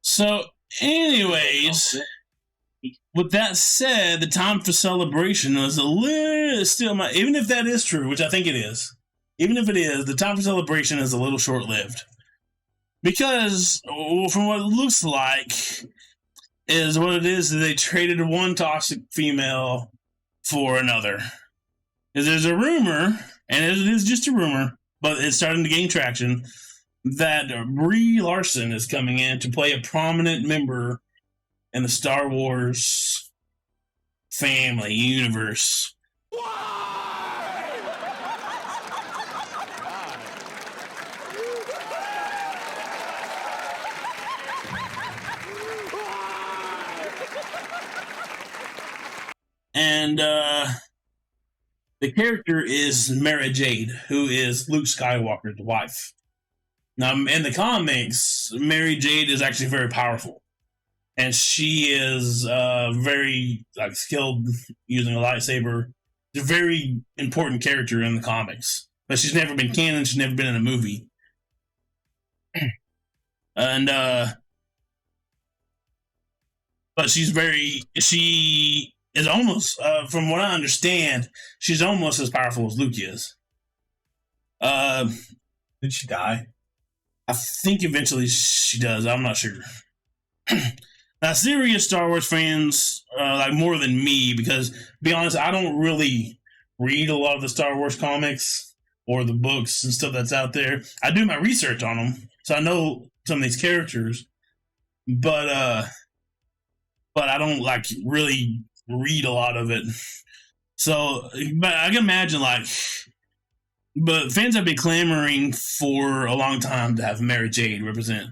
So anyways, with that said, the time for celebration was a little even if that is true, which I think it is. Even if it is, the time for celebration is a little short-lived. Because, from what it looks like, is what it is. They traded one toxic female for another. There's a rumor, and it is just a rumor, but it's starting to gain traction, that Brie Larson is coming in to play a prominent member in the Star Wars family universe. And the character is Mara Jade, who is Luke Skywalker's wife. Now, in the comics, Mary Jade is actually very powerful. And she is very skilled using a lightsaber. She's a very important character in the comics. But she's never been canon. She's never been in a movie. And, but she is almost, from what I understand, she's almost as powerful as Luke is. Did she die? I think eventually she does. I'm not sure. Now, serious Star Wars fans, like more than me, because to be honest, I don't really read a lot of the Star Wars comics or the books and stuff that's out there. I do my research on them, so I know some of these characters, but I don't like really read a lot of it. So, but I can imagine but fans have been clamoring for a long time to have Mara Jade represent.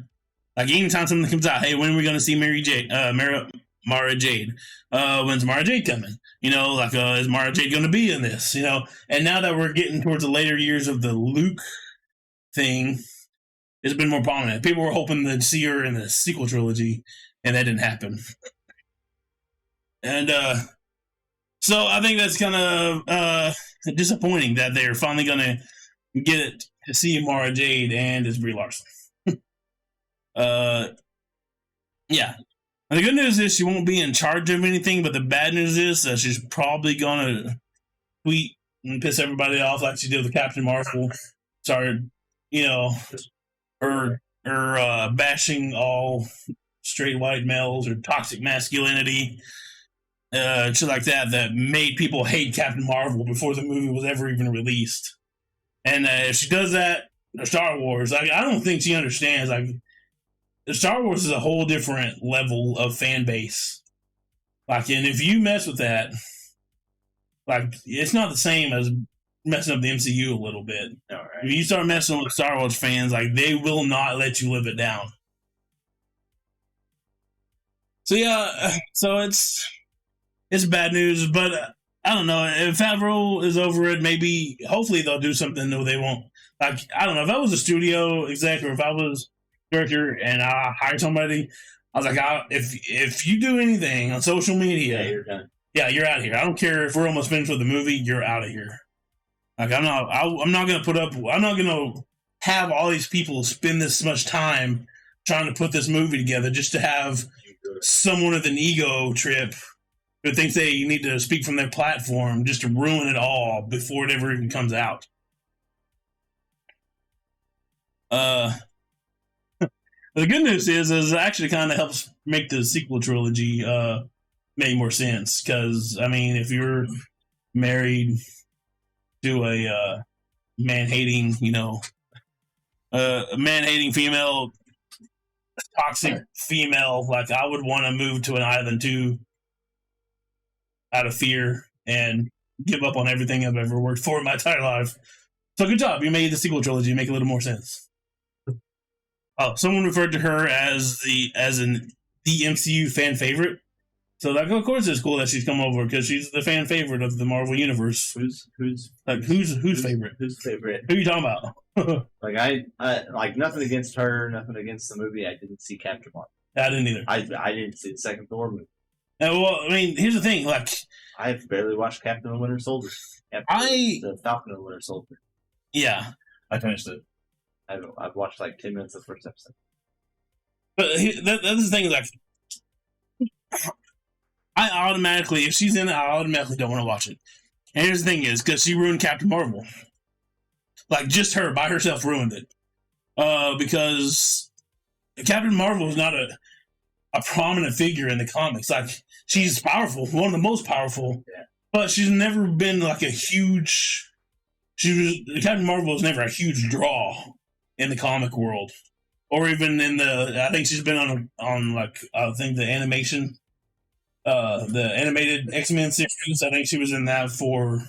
Like, anytime something comes out, hey, when are we going to see Mara Jade? When's Mara Jade coming? Is Mara Jade going to be in this? And now that we're getting towards the later years of the Luke thing, it's been more prominent. People were hoping to see her in the sequel trilogy, and that didn't happen. And so I think that's kind of disappointing that they're finally going to get it to see Mara Jade and it's Brie Larson. Yeah. And the good news is she won't be in charge of anything, but the bad news is that she's probably going to tweet and piss everybody off like she did with Captain Marvel. Started, or bashing all straight white males or toxic masculinity. Shit like that made people hate Captain Marvel before the movie was ever even released. And if she does that, Star Wars, I don't think she understands. Star Wars is a whole different level of fan base. And if you mess with that, it's not the same as messing up the MCU a little bit. All right. If you start messing with Star Wars fans, they will not let you live it down. So yeah, so it's bad news, but I don't know. If Favreau is over it, hopefully they'll do something that they won't. I don't know. If I was a studio exec or if I was director and I hired somebody, I was like, if you do anything on social media, Yeah, you're done. Yeah, you're out of here. I don't care if we're almost finished with the movie. You're out of here. I'm not going to have all these people spend this much time trying to put this movie together just to have someone with an ego trip who thinks they need to speak from their platform just to ruin it all before it ever even comes out. The good news is it actually kind of helps make the sequel trilogy make more sense. Because, if you're married to a man-hating female, toxic female, I would want to move to an island too out of fear and give up on everything I've ever worked for in my entire life. So good job. You made the sequel trilogy make a little more sense. Oh, someone referred to her as the MCU fan favorite. So of course it's cool that she's come over because she's the fan favorite of the Marvel universe. Who's favorite? Who's favorite? Who are you talking about? I nothing against her, nothing against the movie. I didn't see Captain Marvel. I didn't either. I didn't see the second Thor movie. Here's the thing. I've barely watched Captain and Winter Soldier. The Falcon and Winter Soldier. Yeah, I finished it. I've watched 10 minutes of the first episode. But that's the thing. I automatically, if she's in it, I automatically don't want to watch it. And here's the thing is, because she ruined Captain Marvel. Just her, by herself, ruined it. Because Captain Marvel is not a prominent figure in the comics. Like, she's powerful, one of the most powerful, but she's never been like a huge. Captain Marvel was never a huge draw in the comic world, or even in the. I think she's been on like I think the animation, the animated X-Men series. I think she was in that for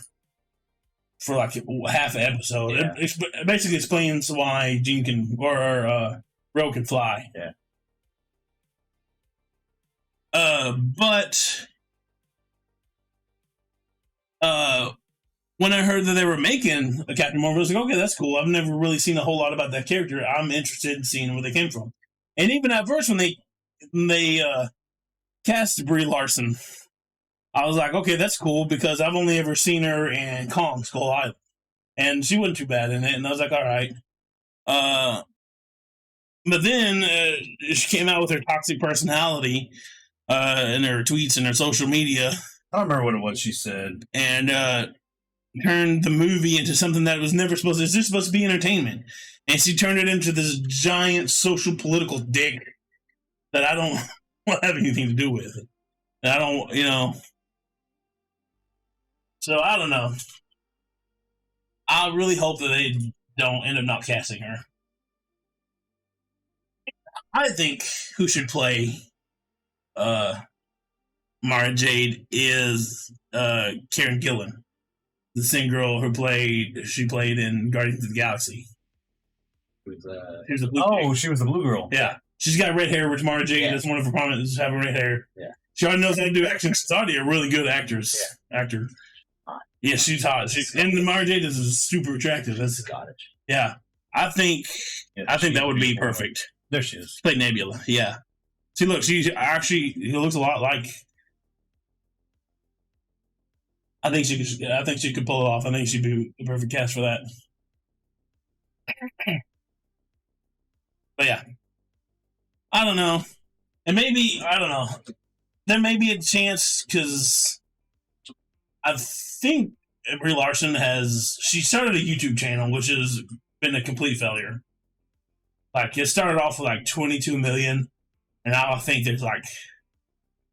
like half an episode. Yeah. It basically explains why Jean can or Ro can fly. Yeah. But when I heard that they were making a Captain Marvel, I was like, okay, that's cool. I've never really seen a whole lot about that character. I'm interested in seeing where they came from. And even at first, when they cast Brie Larson, I was like, okay, that's cool because I've only ever seen her in Kong Skull Island, and she wasn't too bad in it. And I was like, all right. But then she came out with her toxic personality in her tweets and her social media. I don't remember what it was she said. And turned the movie into something that was never supposed to. It's just supposed to be entertainment. And she turned it into this giant social political dick that I don't want to have anything to do with. And I don't, So I don't know. I really hope that they don't end up not casting her. I think who should play Mara Jade is Karen Gillan, the same girl who played in Guardians of the Galaxy. She was the blue girl. Yeah, she's got red hair, which Mara Jade is one of her prominents having red hair. Yeah, she already knows how to do action. She's already a really good actor. Yeah, she's hot. And Mara Jade is super attractive. That's Scottish. Yeah, I think that would be perfect. There she is. Play Nebula. Yeah. See, look, she looks a lot like. I think she could pull it off. I think she'd be the perfect cast for that. But yeah, I don't know, and maybe I don't know. There may be a chance because I think Brie Larson she started a YouTube channel which has been a complete failure. Like, it started off with like 22 million, and now I think there's like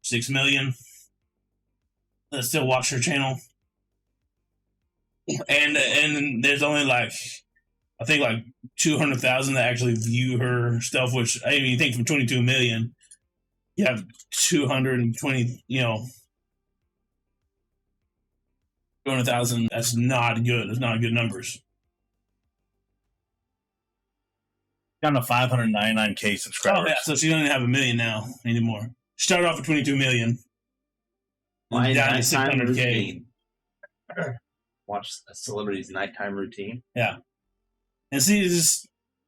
6 million that still watch her channel. And there's only like, I think like 200,000 that actually view her stuff, which I mean, you think from 22 million, you have 220, 200,000. That's not good. That's not good numbers. Down to 599K subscribers. Oh, yeah, so she doesn't have 1 million now anymore. She started off with 22 million. My Down to nighttime 600K. routine. Watch a celebrity's nighttime routine. Yeah. And see,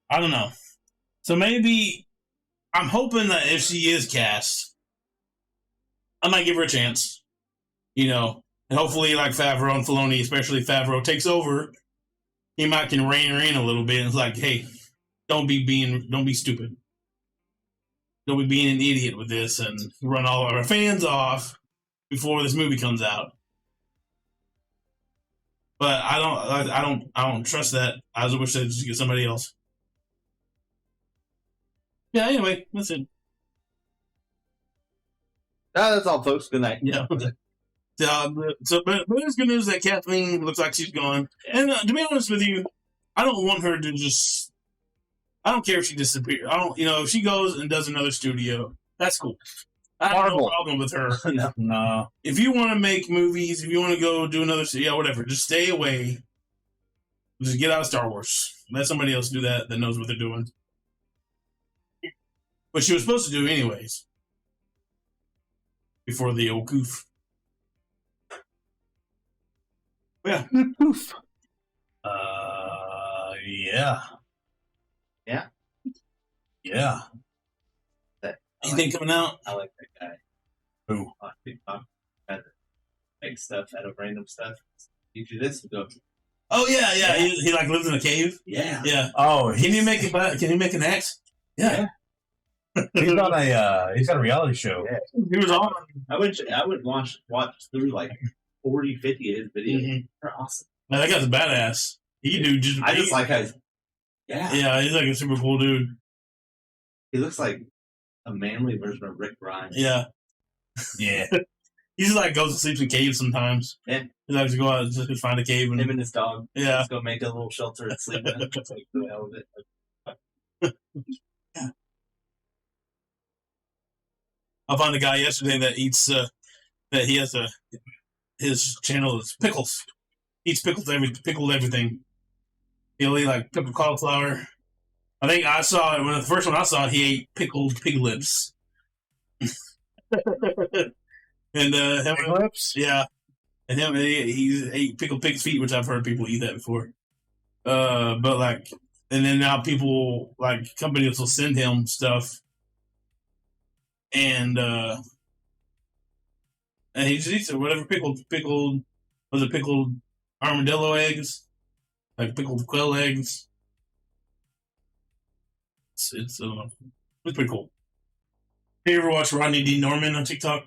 I don't know. So maybe I'm hoping that if she is cast, I might give her a chance. And hopefully, like Favreau and Filoni, especially Favreau, takes over. He might can rein her in a little bit. And it's like, hey, don't be stupid. Don't be being an idiot with this and run all of our fans off before this movie comes out. But I don't trust that. I just wish they'd just get somebody else. Yeah, anyway, that's it. That's all, folks. Good night. Yeah. But it's good news that Kathleen looks like she's gone. And to be honest with you, I don't want her to just. I don't care if she disappears. If she goes and does another studio, that's cool. I have no problem with her. No. If you want to make movies, if you want to go do another studio, whatever, just stay away. Just get out of Star Wars. Let somebody else do that knows what they're doing. But she was supposed to do anyways. Before the old goof. Yeah. Goof. Yeah. Yeah? Yeah. Anything coming out? I like that guy. Who? On TikTok. Make stuff out of random stuff. You do this and go. Oh yeah. He like lives in a cave. Yeah. Yeah. Oh, Can you make an axe? Yeah. He's got a reality show. Yeah. He was on. I would watch through like 40, 50 of his videos. Mm-hmm. They're awesome. Man, that guy's a badass. He can do just. I just like how. Yeah. Yeah, he's like a super cool dude. He looks like a manly version of Rick Grimes. Yeah. Yeah. He just like goes to sleep in caves sometimes. Yeah. He likes to go out and just find a cave and Him and his dog. Yeah. Let's go make a little shelter and sleep in it. It's like the hell of it. I found a guy yesterday that eats that he has his channel is pickles. Eats pickled everything. He'll eat like pickled cauliflower. I think I saw it when the first one I saw he ate pickled pig lips. And him, Pig lips? yeah, and him he ate pickled pig's feet, which I've heard people eat that before. But like, and then now people like companies will send him stuff, and he just eats it. Whatever pickled was it pickled armadillo eggs, like pickled quail eggs. It's pretty cool. You ever watch Rodney D. Norman on TikTok?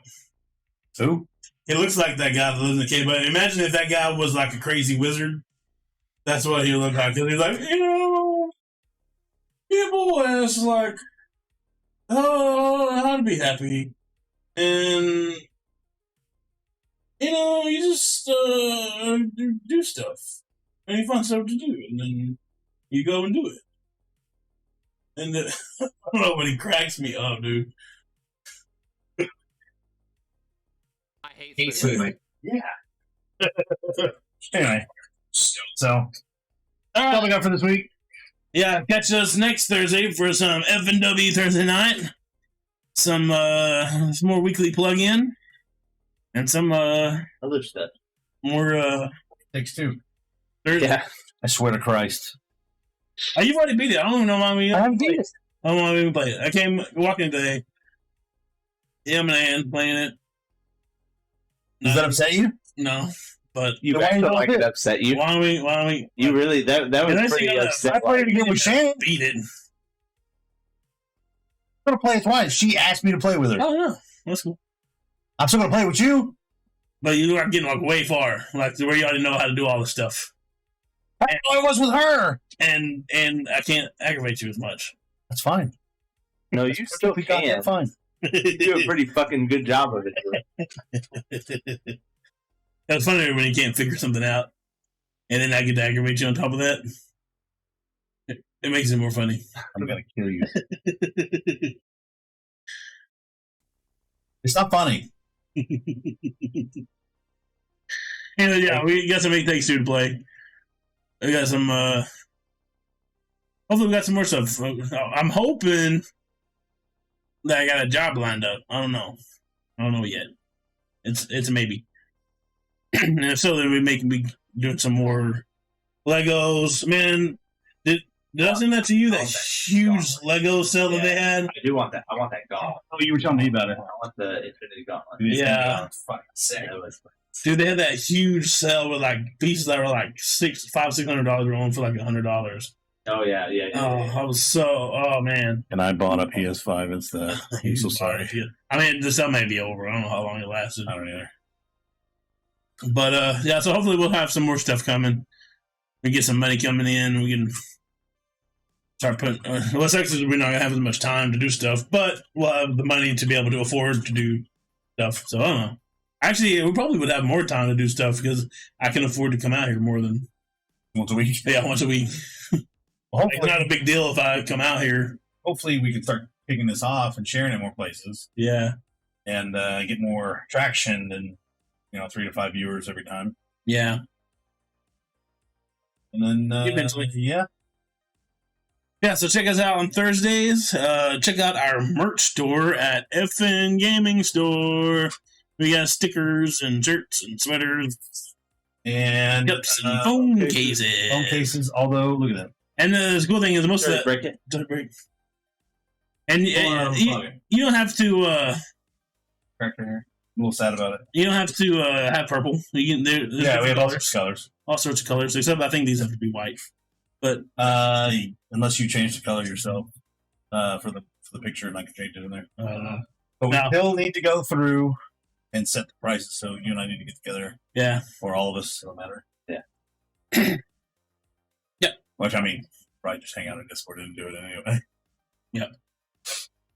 Who? He looks like that guy that lives in the cave. But imagine if that guy was like a crazy wizard. That's what he looked like. He's like, people ask like, how to be happy, and you just do stuff, and you find stuff to do, and then you go and do it. And I don't know, but he cracks me up, dude. I hate Anyway. Yeah. Anyway. So, that's all we got for this week. Yeah, catch us next Thursday for some FNW Thursday Night. Some more weekly plug-in. And some Other stuff. more Takes two. Thursday. Yeah. I swear to Christ. Oh, you've already beat it. I don't even know why we I haven't beat it. I don't want to even play it. I came walking today. Yeah, man, playing it. Does that upset you? No, but You Why act don't like you? it upset you. why don't we? You really that And I was see pretty that- upset. I played it again with Shane. Beat it. I'm going to play it twice. She asked me to play with her. Oh no, that's cool. I'm still going to play with you. But you are getting like way far, like to where you already know how to do all the stuff, That's how I was with her. and I can't aggravate you as much. That's fine. No, you still We got can. that fine. You do a pretty fucking good job of it. That's funny when you can't figure something out, and then I get to aggravate you on top of that. It makes it more funny. I'm going to kill you. It's not funny. And yeah, we got some 8 Takes Two to play. We got some. Hopefully, we got some more stuff. I'm hoping that I got a job lined up. I don't know yet. It's a maybe. And if so, then we may be doing some more Legos. Man, did I send that to you? That huge Lego sale that they had. I do want that. I want that gauntlet. Oh, you were telling me about it. I want the Infinity Gauntlet. Yeah. It's fucking sick. That was Dude, they had that huge sale with like pieces that were like $600 were on for like $100. Oh yeah. I was so man. And I bought a PS5 instead. I'm so sorry. I mean, the sale may be over. I don't know how long it lasted. I don't either. But yeah, so hopefully we'll have some more stuff coming. We get some money coming in. We can start putting. What's actually we're not gonna have as much time to do stuff, but we'll have the money to be able to afford to do stuff. So I don't know. Actually, we probably would have more time to do stuff because I can afford to come out here more than Once a week. yeah, once a week. Well, It's not a big deal if I come out here. hopefully we can start kicking this off and sharing it more places Yeah, and get more traction than 3 to 5 viewers every time. yeah. And then Eventually. yeah. Yeah, so check us out on Thursdays. Check out our merch store at FN Gaming Store. We got stickers and shirts and sweaters, And cups and phone cases. phone cases. Although, look at that. And the cool thing is most of that. break it. Break. And Hold on, you don't have to. Correct here. I'm a little sad about it. You don't have to have purple. You can. There's Yeah, we have different all colors. sorts of colors. All sorts of colors. Except I think these have to be white. But Unless you change the color yourself for the picture, and I can change it in there. But we No. still need to go through and set the prices. So you and I need to get together, yeah, or all of us, no matter. Yeah. Yeah. Which I mean, probably just hang out in Discord and do it anyway.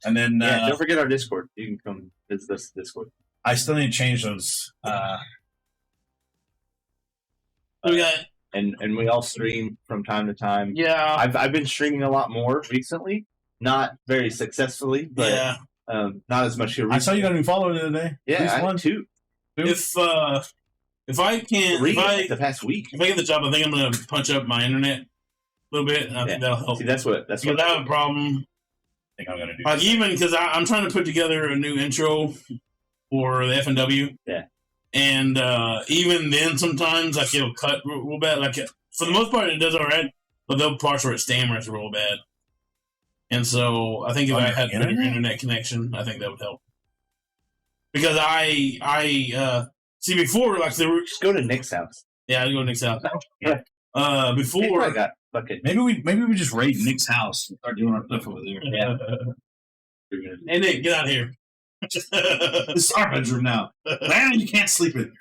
And then don't forget our Discord. You can come visit us at Discord. I still need to change those. We got And we all stream from time to time. yeah. I've been streaming a lot more recently. Not very successfully, but Yeah. not as much here recently. I saw you got a new follower the other day. Yeah, I one. had 2. If I can, The past week. if I get the job, I think I'm gonna punch up my internet a little bit. And I think that'll help. See, that's what Because I have a problem. I think I'm gonna do. Like even because I'm trying to put together a new intro for the FNW. Yeah. And even then, sometimes like it'll cut real bad. Like for the most part, it does all right, but there are parts where it stammers real bad. And so I think if I had a better internet connection, I think that would help. Because I see before like there were Just go to Nick's house. yeah I go to Nick's house. Yeah. He Before probably got fucking. Maybe we just raid Nick's house and start doing our stuff over there. Yeah. Hey Nick, get out of here. This is our bedroom now. Man, you can't sleep in.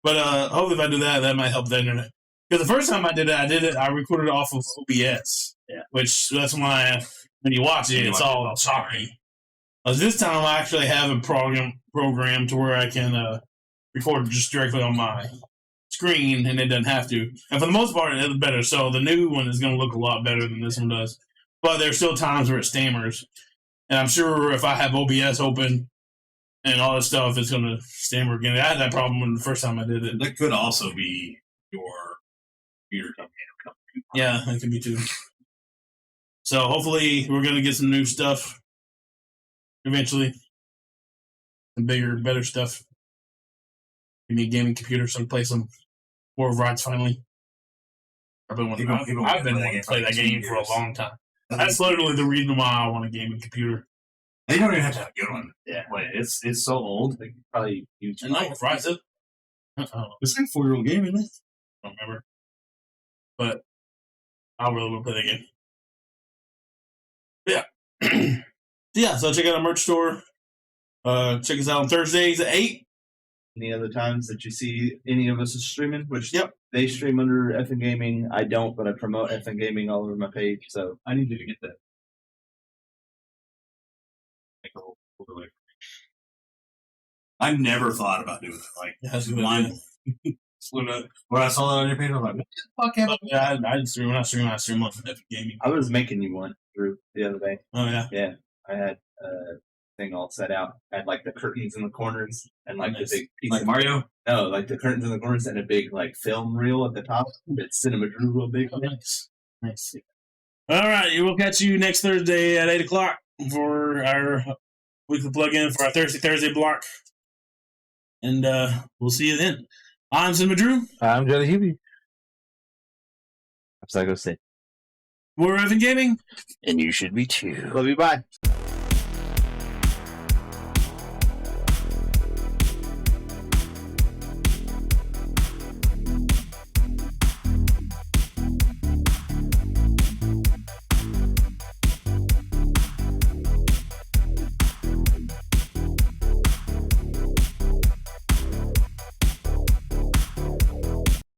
But hopefully if I do that, that might help the internet. Because the first time I did it, I recorded it off of OBS. Yeah. Which that's why when you watch it, it's all sorry. This time I actually have a program to where I can record just directly on my screen, and it doesn't have to. And for the most part, it's better. So the new one is going to look a lot better than this one does. But there's still times where it stammers. And I'm sure if I have OBS open and all this stuff, it's going to stammer again. I had that problem when the first time I did it. That could also be your computer company. Yeah, that could be too. So hopefully we're going to get some new stuff eventually. Some bigger, better stuff. Give me a gaming computer so I can play some War of Rights finally. I've been wanting to play that game for a long time. That's literally the reason why I want a gaming computer. They don't even have to have a good one. Yeah. Wait, it's so old. They could probably use. And like Risata. It's like a 4-year-old game, isn't it? I don't remember. But I really want to play that game. Yeah. So check out our merch store. Check us out on Thursdays at 8. Any other times that you see any of us is streaming? Which they stream under FN Gaming. I don't, but I promote FN Gaming all over my page. So I need you to get that. Make a whole away from me. I never thought about doing that. Like That's when I saw that on your page, I was like, "What the fuck happened?" Yeah, I didn't stream. I stream on FN Gaming. I was making you one through the other day. Oh yeah. Yeah, I had thing all set out. I had like the curtains in the corners and like Nice. the big piece Like of Mario? no, like the curtains in the corners and a big like film reel at the top. It's Cinemadrue real big. Oh, nice. All right, we'll catch you next Thursday at 8 o'clock for our weekly plug-in for our Thursty Thursday block. And we'll see you then. I'm Cinemadrue. I'm Jellyhewby. I'm PsychoSid. We're FN Gaming. And you should be too. Love you. Bye.